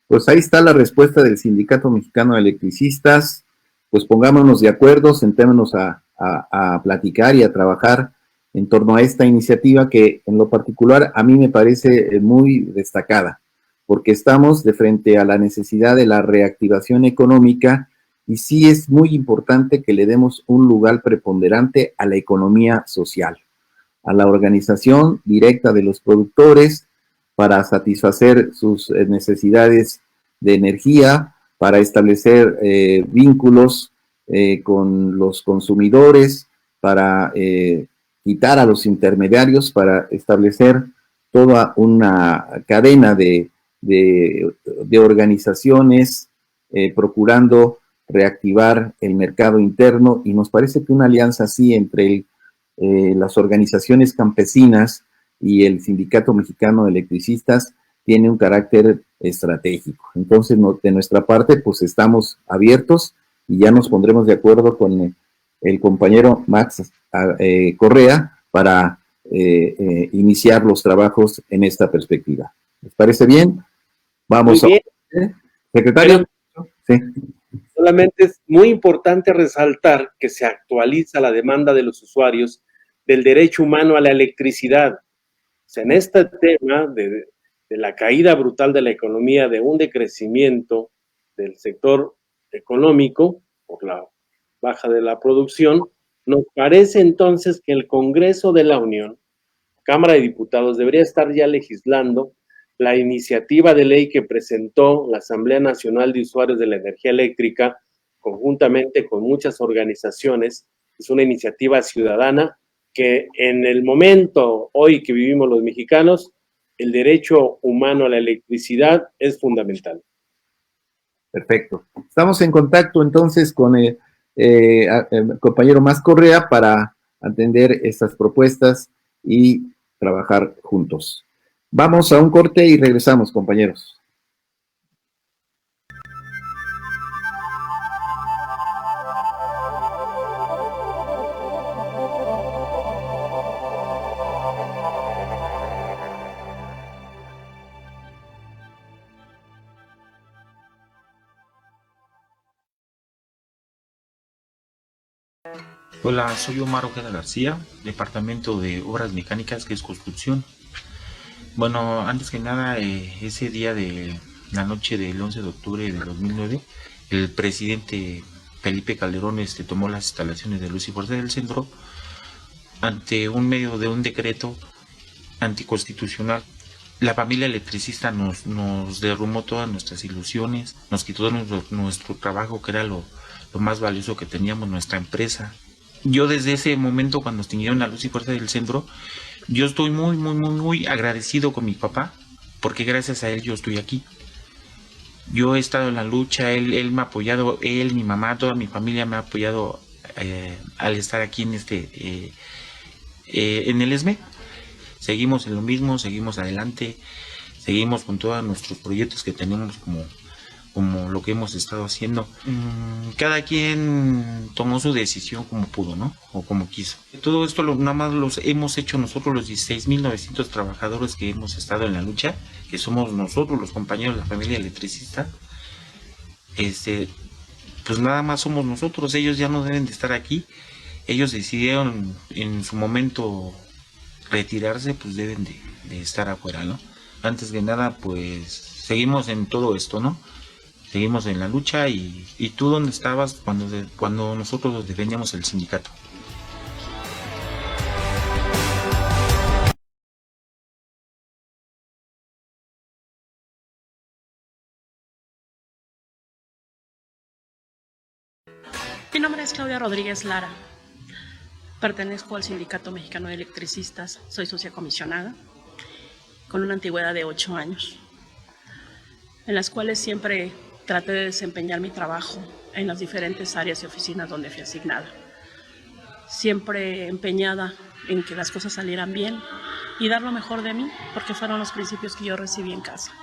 Pues ahí está la respuesta del Sindicato Mexicano de Electricistas. Pues pongámonos de acuerdo, sentémonos a platicar y a trabajar en torno a esta iniciativa que en lo particular a mí me parece muy destacada, porque estamos de frente a la necesidad de la reactivación económica y sí es muy importante que le demos un lugar preponderante a la economía social, a la organización directa de los productores para satisfacer sus necesidades de energía, para establecer vínculos con los consumidores, para quitar a los intermediarios, para establecer toda una cadena de organizaciones procurando reactivar el mercado interno, y nos parece que una alianza así entre las organizaciones campesinas y el Sindicato Mexicano de Electricistas tiene un carácter estratégico. Entonces, de nuestra parte, pues estamos abiertos y ya nos pondremos de acuerdo con el compañero Max Correa para iniciar los trabajos en esta perspectiva. ¿Les parece bien? Vamos Muy bien. Secretario. Sí. Solamente es muy importante resaltar que se actualiza la demanda de los usuarios del derecho humano a la electricidad. O sea, en este tema de la caída brutal de la economía, de un decrecimiento del sector económico por la baja de la producción, nos parece entonces que el Congreso de la Unión, Cámara de Diputados, debería estar ya legislando la iniciativa de ley que presentó la Asamblea Nacional de Usuarios de la Energía Eléctrica, conjuntamente con muchas organizaciones. Es una iniciativa ciudadana que en el momento hoy que vivimos los mexicanos, el derecho humano a la electricidad es fundamental. Perfecto. Estamos en contacto entonces con el compañero Más Correa para atender estas propuestas y trabajar juntos. Vamos a un corte y regresamos, compañeros. Hola, soy Omar Ojeda García, Departamento de Obras Mecánicas, que es construcción. Bueno, antes que nada, ese día de la noche del 11 de octubre de 2009, el presidente Felipe Calderón tomó las instalaciones de Luz y Fuerza del Centro ante un medio de un decreto anticonstitucional. La familia electricista nos derrumbó todas nuestras ilusiones, nos quitó nuestro trabajo, que era lo más valioso que teníamos, nuestra empresa. Yo desde ese momento, cuando extinguieron la Luz y Fuerza del Centro, yo estoy muy agradecido con mi papá, porque gracias a él yo estoy aquí. Yo he estado en la lucha, él me ha apoyado, él, mi mamá, toda mi familia me ha apoyado al estar aquí en en el ESME. Seguimos en lo mismo, seguimos adelante, seguimos con todos nuestros proyectos que tenemos como lo que hemos estado haciendo. Cada quien tomó su decisión como pudo, ¿no? O como quiso. Todo esto nada más los hemos hecho nosotros, los 16.900 trabajadores que hemos estado en la lucha, que somos nosotros, los compañeros de la familia electricista. Pues nada más somos nosotros, ellos ya no deben de estar aquí. Ellos decidieron en su momento retirarse, pues deben de estar afuera, ¿no? Antes que nada, pues seguimos en todo esto, ¿no? Seguimos en la lucha. ¿Y tú dónde estabas cuando nosotros defendíamos el sindicato? Mi nombre es Claudia Rodríguez Lara. Pertenezco al Sindicato Mexicano de Electricistas. Soy socia comisionada con una antigüedad de 8 años, en las cuales siempre traté de desempeñar mi trabajo en las diferentes áreas y oficinas donde fui asignada. Siempre empeñada en que las cosas salieran bien y dar lo mejor de mí, porque fueron los principios que yo recibí en casa.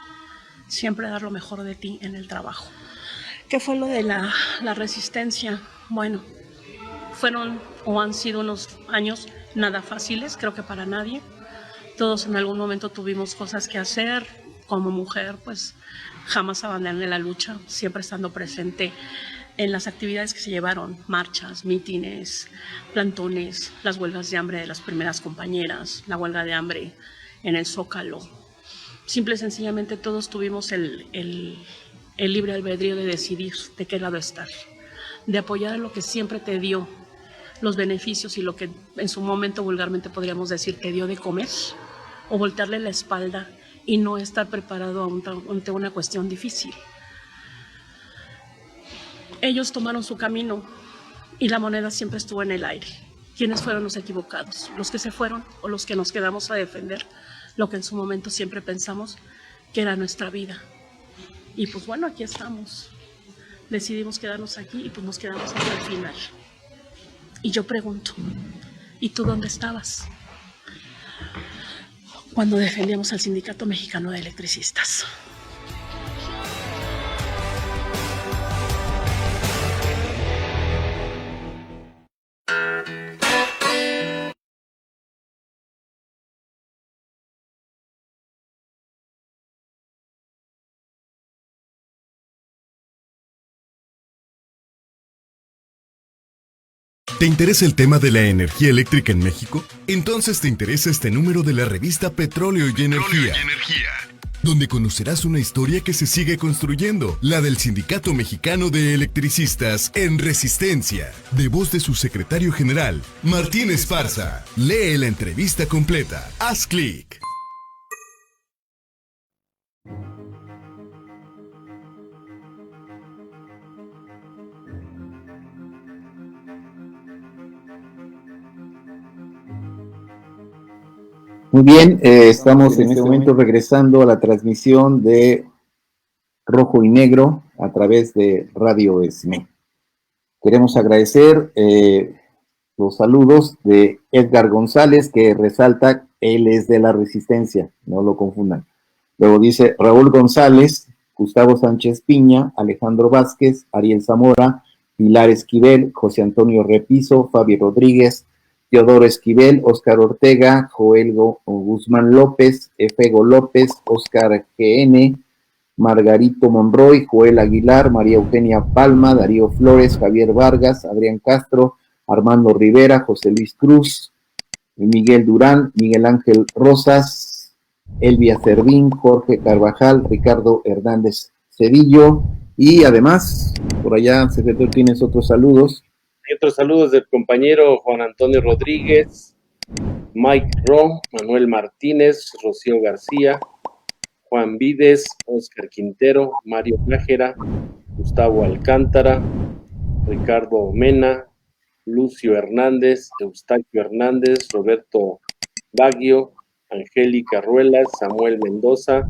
Siempre dar lo mejor de ti en el trabajo. ¿Qué fue lo de la resistencia? Bueno, fueron o han sido unos años nada fáciles, creo que para nadie. Todos en algún momento tuvimos cosas que hacer. Como mujer, pues jamás abandoné la lucha, siempre estando presente en las actividades que se llevaron, marchas, mítines, plantones, las huelgas de hambre de las primeras compañeras, la huelga de hambre en el Zócalo. Simple y sencillamente todos tuvimos el libre albedrío de decidir de qué lado estar, de apoyar a lo que siempre te dio los beneficios y lo que en su momento vulgarmente podríamos decir te dio de comer, o voltearle la espalda y no estar preparado ante una cuestión difícil. Ellos tomaron su camino y la moneda siempre estuvo en el aire. ¿Quiénes fueron los equivocados? ¿Los que se fueron o los que nos quedamos a defender lo que en su momento siempre pensamos que era nuestra vida? Y pues bueno, aquí estamos. Decidimos quedarnos aquí y pues nos quedamos hasta el final. Y yo pregunto, ¿Y tú dónde estabas cuando defendíamos al Sindicato Mexicano de Electricistas? ¿Te interesa el tema de la energía eléctrica en México? Entonces te interesa este número de la revista Petróleo y Energía, donde conocerás una historia que se sigue construyendo, la del Sindicato Mexicano de Electricistas en Resistencia, de voz de su secretario general, Martín Esparza. Lee la entrevista completa. Haz clic. Muy bien, estamos en este momento regresando a la transmisión de Rojo y Negro a través de Radio SME. Queremos agradecer los saludos de Edgar González, que resalta, él es de la Resistencia, no lo confundan. Luego dice Raúl González, Gustavo Sánchez Piña, Alejandro Vázquez, Ariel Zamora, Pilar Esquivel, José Antonio Repiso, Fabio Rodríguez, Teodoro Esquivel, Óscar Ortega, Joel Guzmán López, Efego López, Óscar GN, Margarito Monroy, Joel Aguilar, María Eugenia Palma, Darío Flores, Javier Vargas, Adrián Castro, Armando Rivera, José Luis Cruz, Miguel Durán, Miguel Ángel Rosas, Elvia Cervín, Jorge Carvajal, Ricardo Hernández Cedillo, y además, por allá, secretario, tienes otros saludos. Hay otros saludos del compañero Juan Antonio Rodríguez, Mike Ro, Manuel Martínez, Rocío García, Juan Vides, Óscar Quintero, Mario Nájera, Gustavo Alcántara, Ricardo Mena, Lucio Hernández, Eustaquio Hernández, Roberto Baggio, Angélica Ruelas, Samuel Mendoza,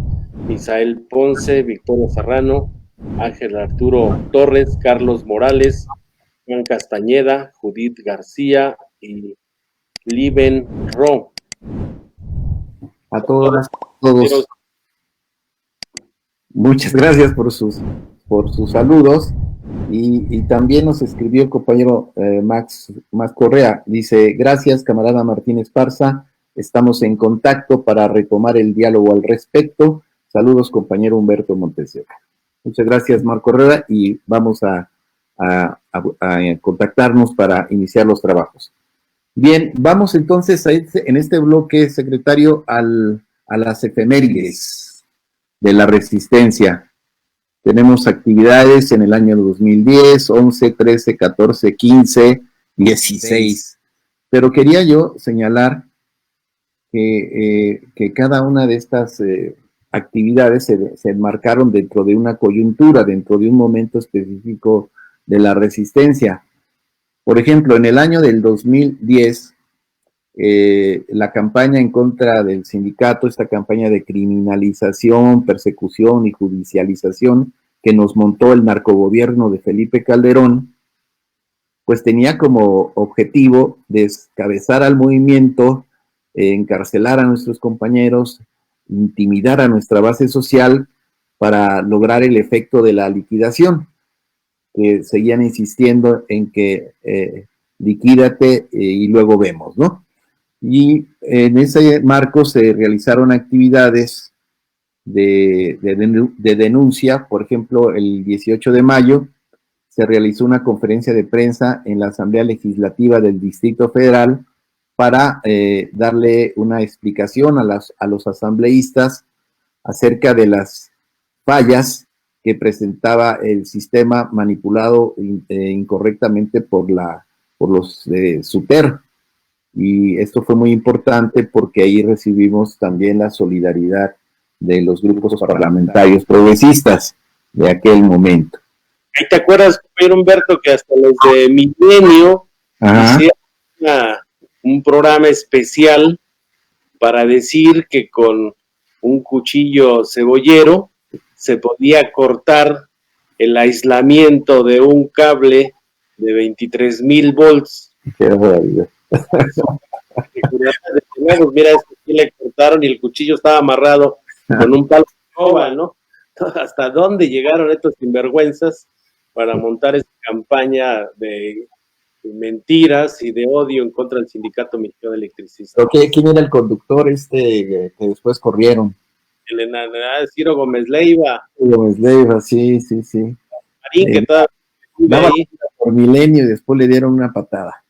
Misael Ponce, Victoria Serrano, Ángel Arturo Torres, Carlos Morales, Juan Castañeda, Judith García y Liben Ro. A todos. Muchas gracias por sus saludos. Y también nos escribió el compañero Max Correa. Dice, gracias, camarada Martín Esparza. Estamos en contacto para retomar el diálogo al respecto. Saludos, compañero Humberto Montes de Oca. Muchas gracias, Marco Correa, y vamos a contactarnos para iniciar los trabajos. Bien, vamos entonces en este bloque, secretario, a las efemérides de la Resistencia. Tenemos actividades en el año 2010, 11, 13, 14, 15, 16. Pero quería yo señalar que cada una de estas actividades se enmarcaron dentro de una coyuntura, dentro de un momento específico de la Resistencia. Por ejemplo, en el año del 2010, la campaña en contra del sindicato, esta campaña de criminalización, persecución y judicialización que nos montó el narcogobierno de Felipe Calderón, pues tenía como objetivo descabezar al movimiento, encarcelar a nuestros compañeros, intimidar a nuestra base social para lograr el efecto de la liquidación, que seguían insistiendo en que liquídate y luego vemos, ¿no? Y en ese marco se realizaron actividades de denuncia. Por ejemplo, el 18 de mayo se realizó una conferencia de prensa en la Asamblea Legislativa del Distrito Federal para darle una explicación a los asambleístas acerca de las fallas que presentaba el sistema manipulado incorrectamente por los SUTER. Y esto fue muy importante porque ahí recibimos también la solidaridad de los grupos parlamentarios progresistas de aquel momento. ¿Y te acuerdas, compañero Humberto, que hasta los de Milenio hicieron un programa especial para decir que con un cuchillo cebollero se podía cortar el aislamiento de un cable de 23,000 volts? Qué barbaridad. Mira, aquí le cortaron y el cuchillo estaba amarrado con un palo de escoba, ¿no? ¿Hasta dónde llegaron estos sinvergüenzas para montar esta campaña de mentiras y de odio en contra del Sindicato Mexicano de Electricistas? ¿Quién era el conductor que después corrieron? Ciro Gómez Leiva. Gómez Leiva, sí. Marín, que todavía daba ahí por Milenio y después le dieron una patada.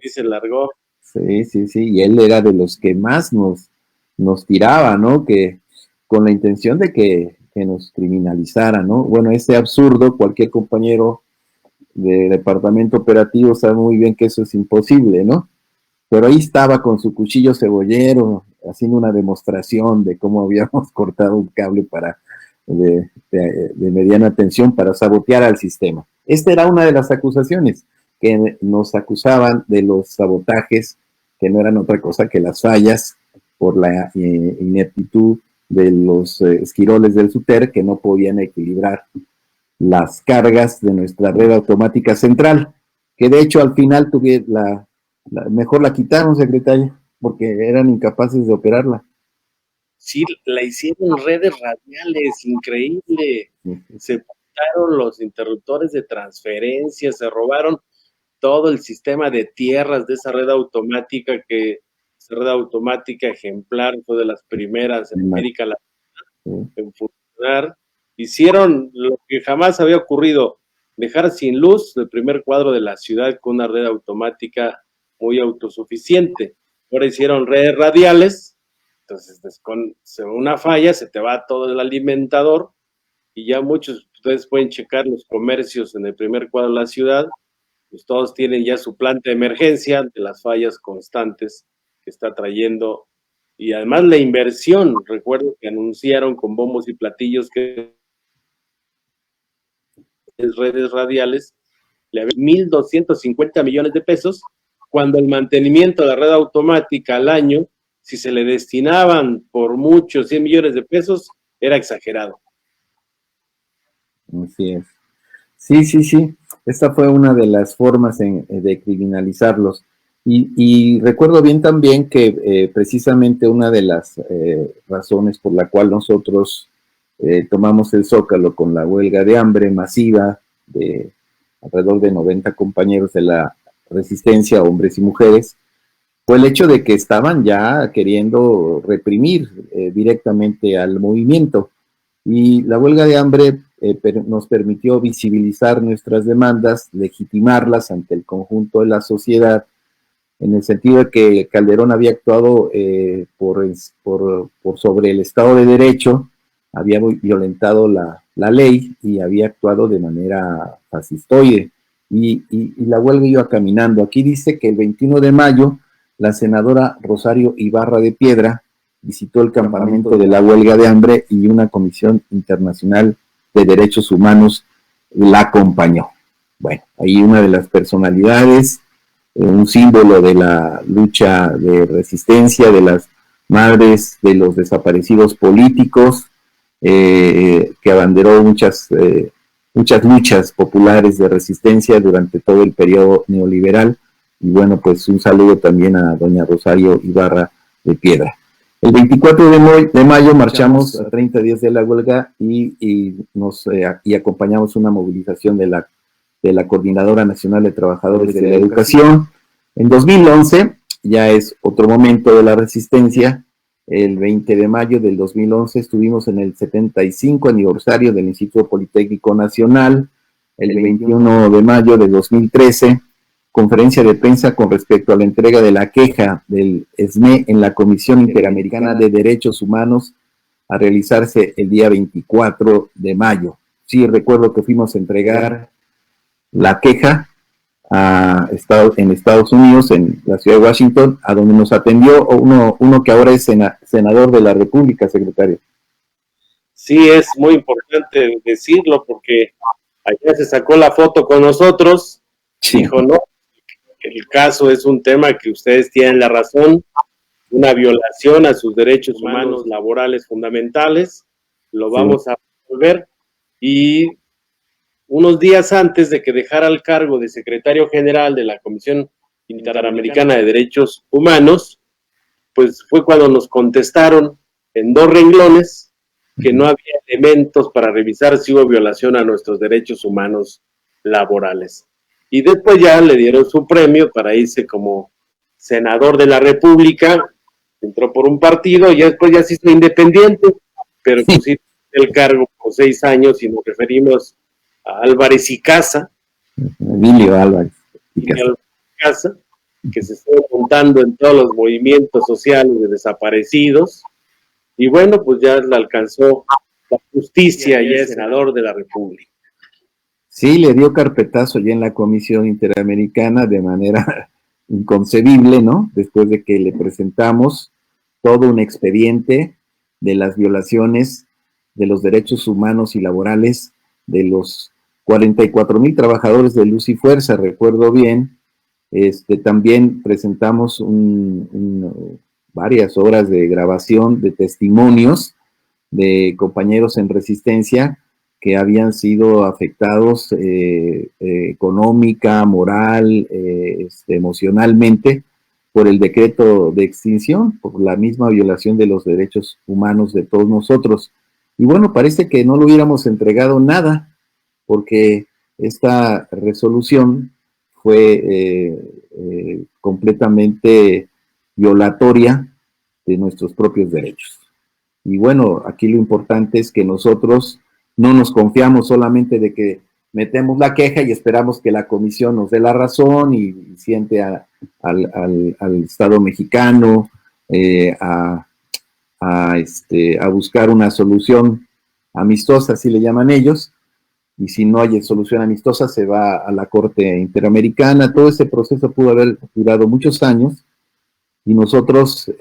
y se largó. Sí, y él era de los que más nos tiraba, ¿no? Que con la intención de que nos criminalizara, ¿no? Bueno, ese absurdo, cualquier compañero de departamento operativo sabe muy bien que eso es imposible, ¿no? Pero ahí estaba con su cuchillo cebollero, haciendo una demostración de cómo habíamos cortado un cable de mediana tensión para sabotear al sistema. Esta era una de las acusaciones, que nos acusaban de los sabotajes, que no eran otra cosa que las fallas por la ineptitud de los esquiroles del SUTER, que no podían equilibrar las cargas de nuestra red automática central, que de hecho al final mejor la quitaron, secretaria, porque eran incapaces de operarla. Sí, la hicieron redes radiales, increíble. Se quitaron los interruptores de transferencia, se robaron todo el sistema de tierras de esa red automática, esa red automática ejemplar fue de las primeras en América Latina en funcionar. Hicieron lo que jamás había ocurrido, dejar sin luz el primer cuadro de la ciudad con una red automática muy autosuficiente. Ahora hicieron redes radiales, entonces con una falla se te va todo el alimentador y ya muchos, ustedes pueden checar los comercios en el primer cuadro de la ciudad, pues todos tienen ya su planta de emergencia de las fallas constantes que está trayendo, y además la inversión, recuerdo que anunciaron con bombos y platillos que redes radiales le habían 1,250 millones de pesos, cuando el mantenimiento de la red automática al año, si se le destinaban por mucho 100 millones de pesos, era exagerado. Así es. Sí. Esta fue una de las formas de criminalizarlos. Y recuerdo bien también que precisamente una de las razones por la cual nosotros tomamos el Zócalo con la huelga de hambre masiva de alrededor de 90 compañeros de la resistencia, hombres y mujeres, fue el hecho de que estaban ya queriendo reprimir directamente al movimiento. Y la huelga de hambre nos permitió visibilizar nuestras demandas, legitimarlas ante el conjunto de la sociedad, en el sentido de que Calderón había actuado por sobre el Estado de Derecho, había violentado la ley y había actuado de manera fascistoide. Y la huelga iba caminando. Aquí dice que el 21 de mayo la senadora Rosario Ibarra de Piedra visitó el campamento de la huelga de hambre y una comisión internacional de derechos humanos la acompañó. Bueno, ahí una de las personalidades, un símbolo de la lucha de resistencia de las madres de los desaparecidos políticos, que abanderó muchas luchas populares de resistencia durante todo el periodo neoliberal. Y bueno, pues un saludo también a doña Rosario Ibarra de Piedra. El 24 de mayo marchamos a 30 días de la huelga y acompañamos una movilización de la Coordinadora Nacional de Trabajadores de la Educación. En 2011, ya es otro momento de la resistencia, el 20 de mayo del 2011 estuvimos en el 75 aniversario del Instituto Politécnico Nacional. El 21 de mayo del 2013, conferencia de prensa con respecto a la entrega de la queja del SME en la Comisión Interamericana de Derechos Humanos, a realizarse el día 24 de mayo. Sí, recuerdo que fuimos a entregar la queja en Estados Unidos, en la ciudad de Washington, a donde nos atendió uno que ahora es senador de la República, secretario. Sí, es muy importante decirlo porque allá se sacó la foto con nosotros, sí. Dijo, no, el caso es un tema que ustedes tienen la razón, una violación a sus derechos humanos laborales fundamentales, lo vamos a resolver. Y unos días antes de que dejara el cargo de secretario general de la Comisión Interamericana de Derechos Humanos, pues fue cuando nos contestaron en 2 renglones que no había elementos para revisar si hubo violación a nuestros derechos humanos laborales. Y después ya le dieron su premio para irse como senador de la República, entró por un partido y después ya se hizo independiente, pero pues sí, el cargo por 6 años, y nos referimos a Álvarez y Casa. Emilio Álvarez y Casa, que se está montando en todos los movimientos sociales de desaparecidos, y bueno, pues ya le alcanzó la justicia y es senador de la República. Sí, le dio carpetazo ya en la Comisión Interamericana de manera inconcebible, ¿no? Después de que le presentamos todo un expediente de las violaciones de los derechos humanos y laborales de los 44,000 trabajadores de Luz y Fuerza, recuerdo bien. También presentamos varias horas de grabación de testimonios de compañeros en resistencia que habían sido afectados económica, moral, emocionalmente por el decreto de extinción, por la misma violación de los derechos humanos de todos nosotros. Y bueno, parece que no le hubiéramos entregado nada, porque esta resolución fue completamente violatoria de nuestros propios derechos. Y bueno, aquí lo importante es que nosotros no nos confiamos solamente de que metemos la queja y esperamos que la comisión nos dé la razón y siente al Estado mexicano a buscar una solución amistosa, así le llaman ellos, y si no hay solución amistosa se va a la Corte Interamericana. Todo ese proceso pudo haber durado muchos años y nosotros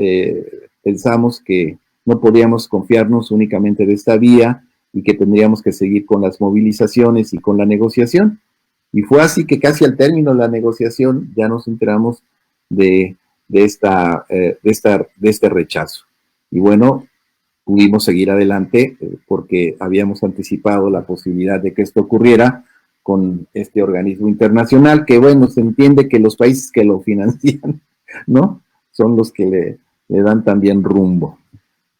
pensamos que no podíamos confiarnos únicamente de esta vía y que tendríamos que seguir con las movilizaciones y con la negociación. Y fue así que casi al término de la negociación ya nos enteramos de este rechazo. Y bueno, pudimos seguir adelante porque habíamos anticipado la posibilidad de que esto ocurriera con este organismo internacional, que bueno, se entiende que los países que lo financian, ¿no?, son los que le dan también rumbo.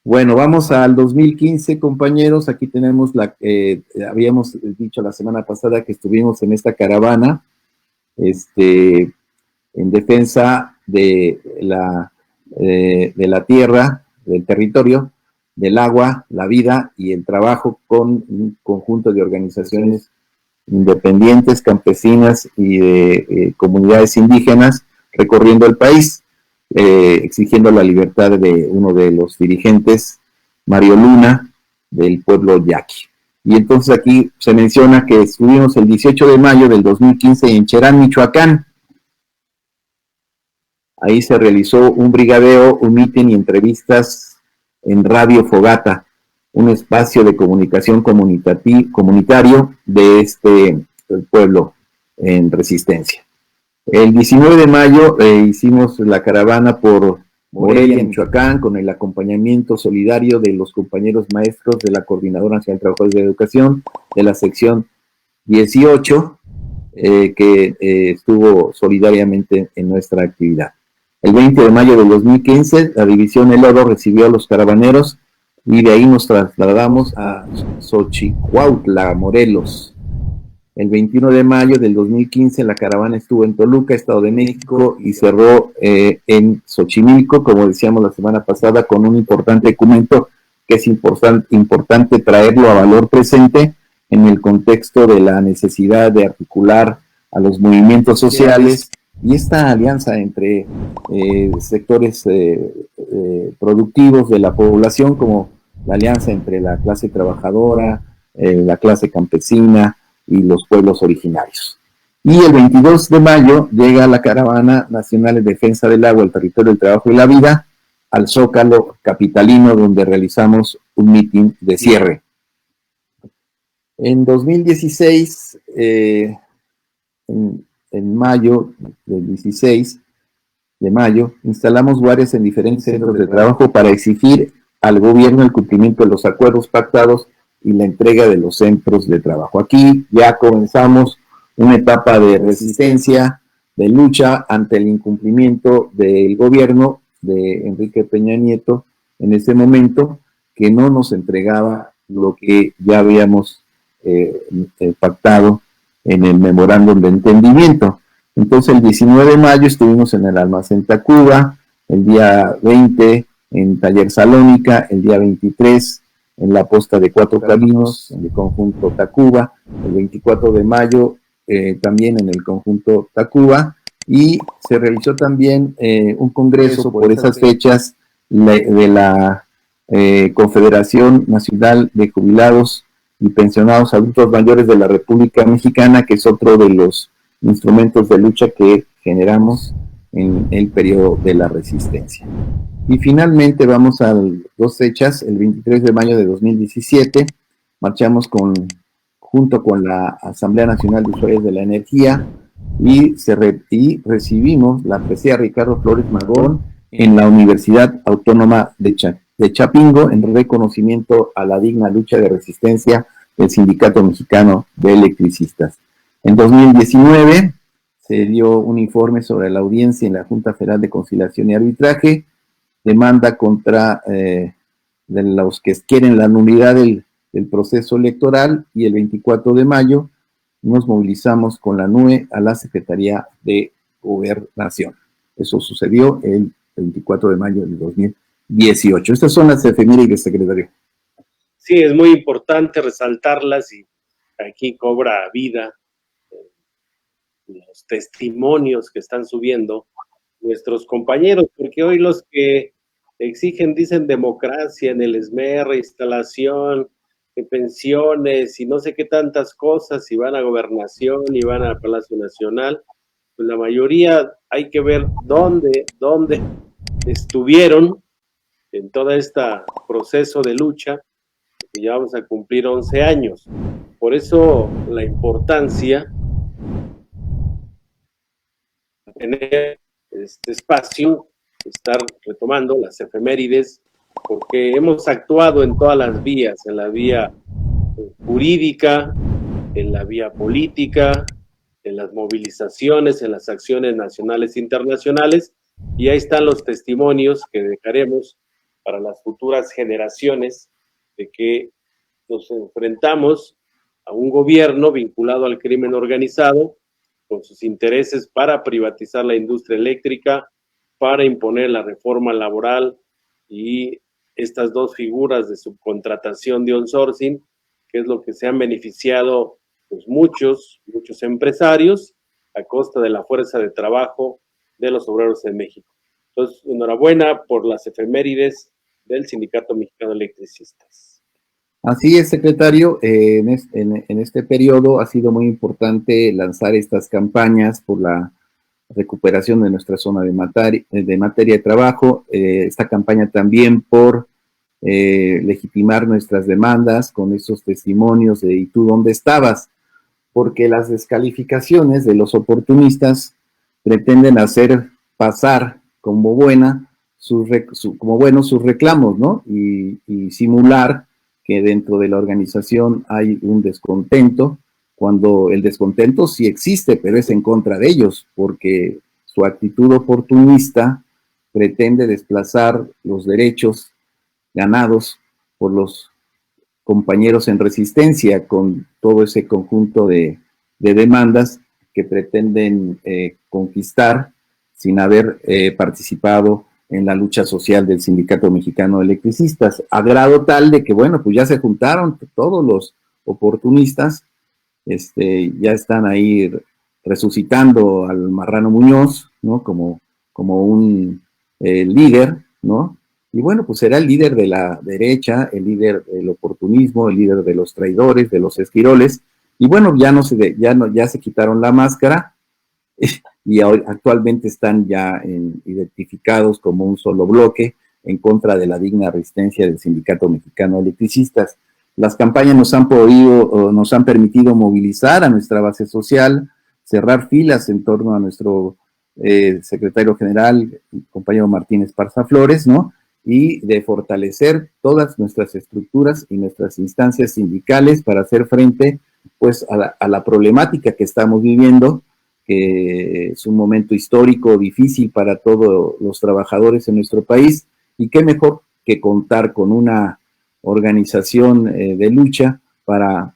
Bueno, vamos al 2015, compañeros. Aquí tenemos habíamos dicho la semana pasada que estuvimos en esta caravana, en defensa de la tierra, del territorio, del agua, la vida y el trabajo, con un conjunto de organizaciones independientes, campesinas y de comunidades indígenas recorriendo el país, exigiendo la libertad de uno de los dirigentes, Mario Luna, del pueblo yaqui. Y entonces aquí se menciona que estuvimos el 18 de mayo del 2015 en Cherán, Michoacán. Ahí se realizó un brigadeo, un mitin y entrevistas en Radio Fogata, un espacio de comunicación comunitario de este pueblo en resistencia. El 19 de mayo hicimos la caravana por Morelia, Michoacán, con el acompañamiento solidario de los compañeros maestros de la Coordinadora Nacional de Trabajadores de Educación, de la sección 18, que estuvo solidariamente en nuestra actividad. El 20 de mayo del 2015, la División El Oro recibió a los caravaneros y de ahí nos trasladamos a Xochicuautla, Morelos. El 21 de mayo del 2015 la caravana estuvo en Toluca, Estado de México, y cerró en Xochimilco, como decíamos la semana pasada, con un importante documento que es importante traerlo a valor presente en el contexto de la necesidad de articular a los movimientos sociales y esta alianza entre sectores productivos de la población, como la alianza entre la clase trabajadora, la clase campesina y los pueblos originarios. Y el 22 de mayo llega la Caravana Nacional en Defensa del Agua, el Territorio, el Trabajo y la Vida al Zócalo capitalino, donde realizamos un mitin de cierre. En 2016, en mayo del 16 de mayo, instalamos guardias en diferentes centros de trabajo para exigir al gobierno el cumplimiento de los acuerdos pactados y la entrega de los centros de trabajo. Aquí ya comenzamos una etapa de resistencia, de lucha ante el incumplimiento del gobierno de Enrique Peña Nieto en ese momento, que no nos entregaba lo que ya habíamos pactado en el memorándum de entendimiento. Entonces el 19 de mayo estuvimos en el Almacén Tacuba, el día 20 en Taller Salónica, el día 23 en la posta de Cuatro Caminos, en el conjunto Tacuba, el 24 de mayo también en el conjunto Tacuba, y se realizó también un congreso por esas fechas de la Confederación Nacional de Jubilados y Pensionados Adultos Mayores de la República Mexicana, que es otro de los instrumentos de lucha que generamos en el periodo de la resistencia. Y finalmente vamos a dos fechas, el 23 de mayo de 2017, marchamos junto con la Asamblea Nacional de Usuarios de la Energía y recibimos la presea Ricardo Flores Magón en la Universidad Autónoma de Chapingo en reconocimiento a la digna lucha de resistencia del Sindicato Mexicano de Electricistas. En 2019 se dio un informe sobre la audiencia en la Junta Federal de Conciliación y Arbitraje, demanda contra de los que quieren la nulidad del proceso electoral, y el 24 de mayo nos movilizamos con la NUE a la Secretaría de Gobernación. Eso sucedió el 24 de mayo de 2018. Estas son las efemérides, secretario. Sí, es muy importante resaltarlas y aquí cobra vida los testimonios que están subiendo nuestros compañeros, porque hoy los que exigen, dicen democracia en el ESME, reinstalación, pensiones y no sé qué tantas cosas, y van a Gobernación y van al Palacio Nacional, pues la mayoría hay que ver dónde estuvieron en todo este proceso de lucha, que ya vamos a cumplir 11 años. Por eso la importancia de tener este espacio, estar retomando las efemérides, porque hemos actuado en todas las vías, en la vía jurídica, en la vía política, en las movilizaciones, en las acciones nacionales e internacionales, y ahí están los testimonios que dejaremos para las futuras generaciones de que nos enfrentamos a un gobierno vinculado al crimen organizado, con sus intereses para privatizar la industria eléctrica, para imponer la reforma laboral y estas dos figuras de subcontratación de outsourcing, que es lo que se han beneficiado pues muchos empresarios a costa de la fuerza de trabajo de los obreros en México. Entonces, enhorabuena por las efemérides del Sindicato Mexicano de Electricistas. Así es, secretario. En este periodo ha sido muy importante lanzar estas campañas por la recuperación de nuestra zona de materia de trabajo, esta campaña también por legitimar nuestras demandas con esos testimonios de ¿y tú dónde estabas? Porque las descalificaciones de los oportunistas pretenden hacer pasar como buenos sus reclamos, ¿no? Y simular que dentro de la organización hay un descontento, cuando el descontento sí existe, pero es en contra de ellos, porque su actitud oportunista pretende desplazar los derechos ganados por los compañeros en resistencia con todo ese conjunto de demandas que pretenden conquistar sin haber participado en la lucha social del Sindicato Mexicano de Electricistas, a grado tal de que, bueno, pues ya se juntaron todos los oportunistas, ya están ahí resucitando al Marrano Muñoz, ¿no? Como un líder, ¿no? Y bueno, pues será el líder de la derecha, el líder del oportunismo, el líder de los traidores, de los esquiroles, y bueno, ya se quitaron la máscara, y actualmente están ya identificados como un solo bloque en contra de la digna resistencia del Sindicato Mexicano de Electricistas. Las campañas nos han permitido movilizar a nuestra base social, cerrar filas en torno a nuestro secretario general, el compañero Martín Esparza Flores, ¿no? Y de fortalecer todas nuestras estructuras y nuestras instancias sindicales para hacer frente, pues, a la problemática que estamos viviendo, que es un momento histórico difícil para todos los trabajadores en nuestro país, y qué mejor que contar con una organización de lucha para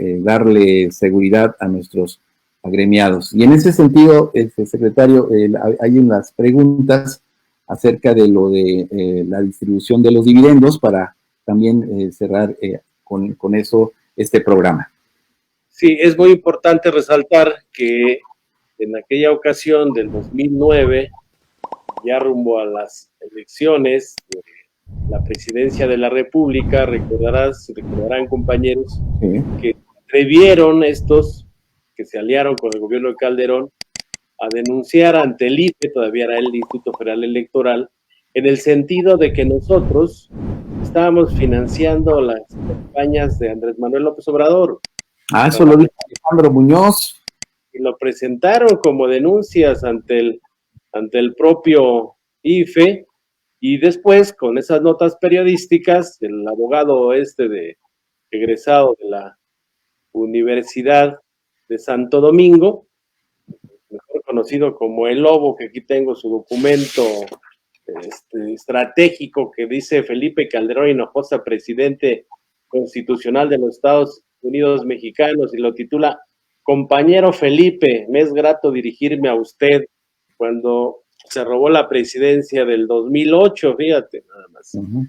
darle seguridad a nuestros agremiados. Y en ese sentido, secretario, hay unas preguntas acerca de lo de la distribución de los dividendos para también cerrar con eso este programa. Sí, es muy importante resaltar que en aquella ocasión del 2009, ya rumbo a las elecciones de la presidencia de la República, recordarán compañeros, Sí. que atrevieron estos que se aliaron con el gobierno de Calderón a denunciar ante el IFE, todavía era el Instituto Federal Electoral, en el sentido de que nosotros estábamos financiando las campañas de Andrés Manuel López Obrador. Eso lo dijo Alejandro Muñoz. Y lo presentaron como denuncias ante el propio IFE, y después, con esas notas periodísticas, el abogado egresado de la Universidad de Santo Domingo, mejor conocido como El Lobo, que aquí tengo su documento estratégico que dice Felipe Calderón Hinojosa, presidente constitucional de los Estados Unidos mexicanos, y lo titula: Compañero Felipe, me es grato dirigirme a usted, cuando se robó la presidencia del 2008, fíjate, nada más. Uh-huh.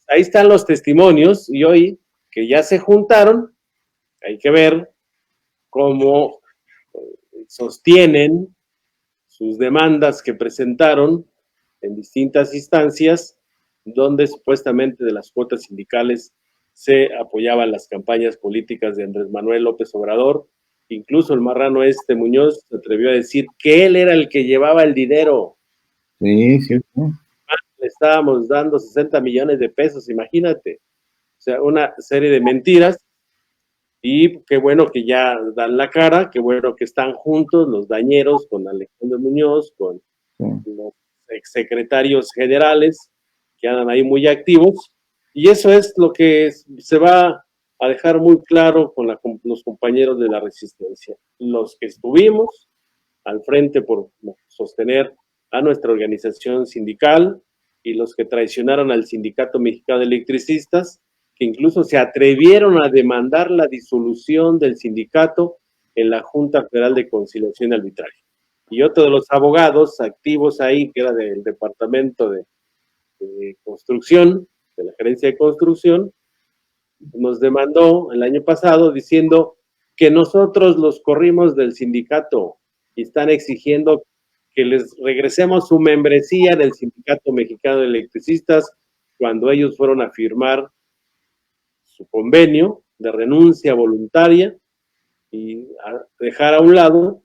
Ahí están los testimonios, y hoy que ya se juntaron, hay que ver cómo sostienen sus demandas que presentaron en distintas instancias, donde supuestamente de las cuotas sindicales se apoyaban las campañas políticas de Andrés Manuel López Obrador. Incluso el marrano Muñoz se atrevió a decir que él era el que llevaba el dinero. Sí, sí. Le estábamos dando 60 millones de pesos, imagínate. O sea, una serie de mentiras. Y qué bueno que ya dan la cara, qué bueno que están juntos los dañeros con Alejandro Muñoz, con los exsecretarios generales que andan ahí muy activos. Y eso es lo que se va a dejar muy claro con los compañeros de la resistencia. Los que estuvimos al frente por sostener a nuestra organización sindical, y los que traicionaron al Sindicato Mexicano de Electricistas, que incluso se atrevieron a demandar la disolución del sindicato en la Junta Federal de Conciliación y Arbitraje. Y otro de los abogados activos ahí, que era del Departamento de Construcción, de la Gerencia de Construcción, nos demandó el año pasado diciendo que nosotros los corrimos del sindicato y están exigiendo que les regresemos su membresía del Sindicato Mexicano de Electricistas cuando ellos fueron a firmar su convenio de renuncia voluntaria y a dejar a un lado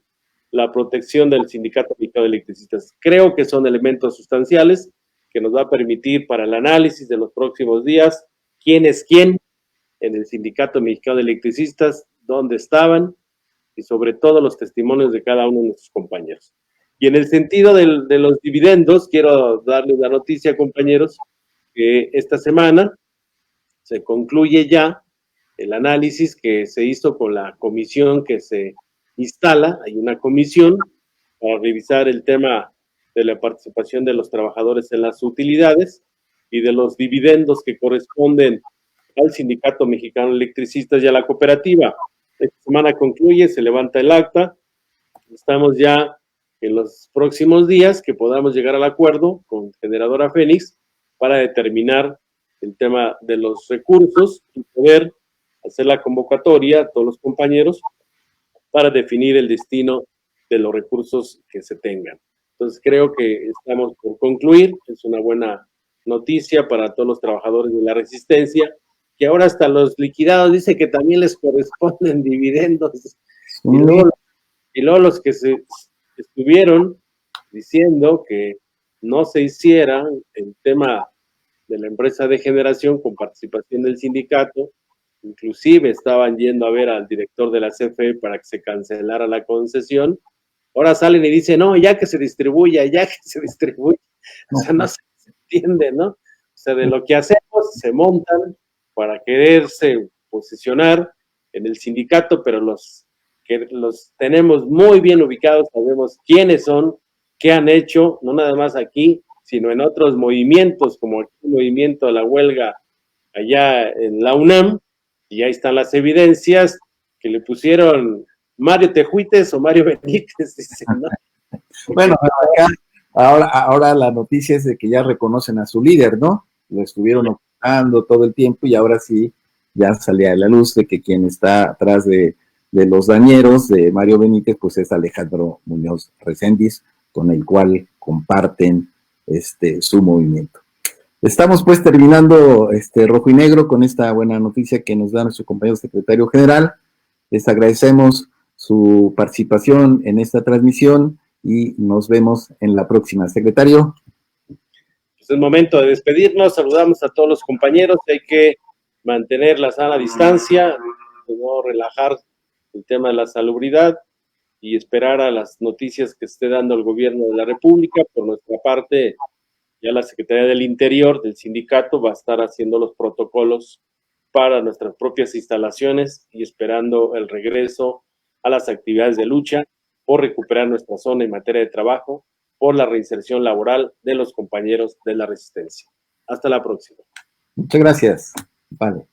la protección del Sindicato Mexicano de Electricistas. Creo que son elementos sustanciales que nos va a permitir para el análisis de los próximos días quién es quién en el Sindicato Mexicano de Electricistas, dónde estaban, y sobre todo los testimonios de cada uno de nuestros compañeros. Y en el sentido de los dividendos, quiero darles la noticia, compañeros, que esta semana se concluye ya el análisis que se hizo con la comisión que se instala. Hay una comisión para revisar el tema de la participación de los trabajadores en las utilidades y de los dividendos que corresponden al Sindicato Mexicano de Electricistas y a la cooperativa. Esta semana concluye, se levanta el acta. Estamos ya en los próximos días que podamos llegar al acuerdo con Generadora Fénix para determinar el tema de los recursos y poder hacer la convocatoria a todos los compañeros para definir el destino de los recursos que se tengan. Entonces creo que estamos por concluir. Es una buena noticia para todos los trabajadores de la resistencia, que ahora hasta los liquidados dice que también les corresponden dividendos. Y luego los que se estuvieron diciendo que no se hiciera el tema de la empresa de generación con participación del sindicato, inclusive estaban yendo a ver al director de la CFE para que se cancelara la concesión. Ahora salen y dicen, no, ya que se distribuya. O sea, no se entiende, ¿no? O sea, de lo que hacemos se montan para quererse posicionar en el sindicato, pero los que los tenemos muy bien ubicados, sabemos quiénes son, qué han hecho, no nada más aquí, sino en otros movimientos, como el movimiento de la huelga allá en la UNAM, y ahí están las evidencias que le pusieron Mario Tejuites o Mario Benítez, dicen, ¿no? Bueno, acá, ahora la noticia es de que ya reconocen a su líder, ¿no? Lo estuvieron ocultando todo el tiempo y ahora sí ya salía a la luz de que quien está atrás de los dañeros de Mario Benítez, pues es Alejandro Muñoz Reséndiz, con el cual comparten su movimiento. Estamos pues terminando Rojo y Negro con esta buena noticia que nos da nuestro compañero secretario general. Les agradecemos su participación en esta transmisión y nos vemos en la próxima. Secretario. Es el momento de despedirnos, saludamos a todos los compañeros, hay que mantener la sana distancia, no relajar el tema de la salubridad y esperar a las noticias que esté dando el gobierno de la República. Por nuestra parte, ya la Secretaría del Interior del sindicato va a estar haciendo los protocolos para nuestras propias instalaciones y esperando el regreso a las actividades de lucha por recuperar nuestra zona en materia de trabajo, por la reinserción laboral de los compañeros de la Resistencia. Hasta la próxima. Muchas gracias. Vale.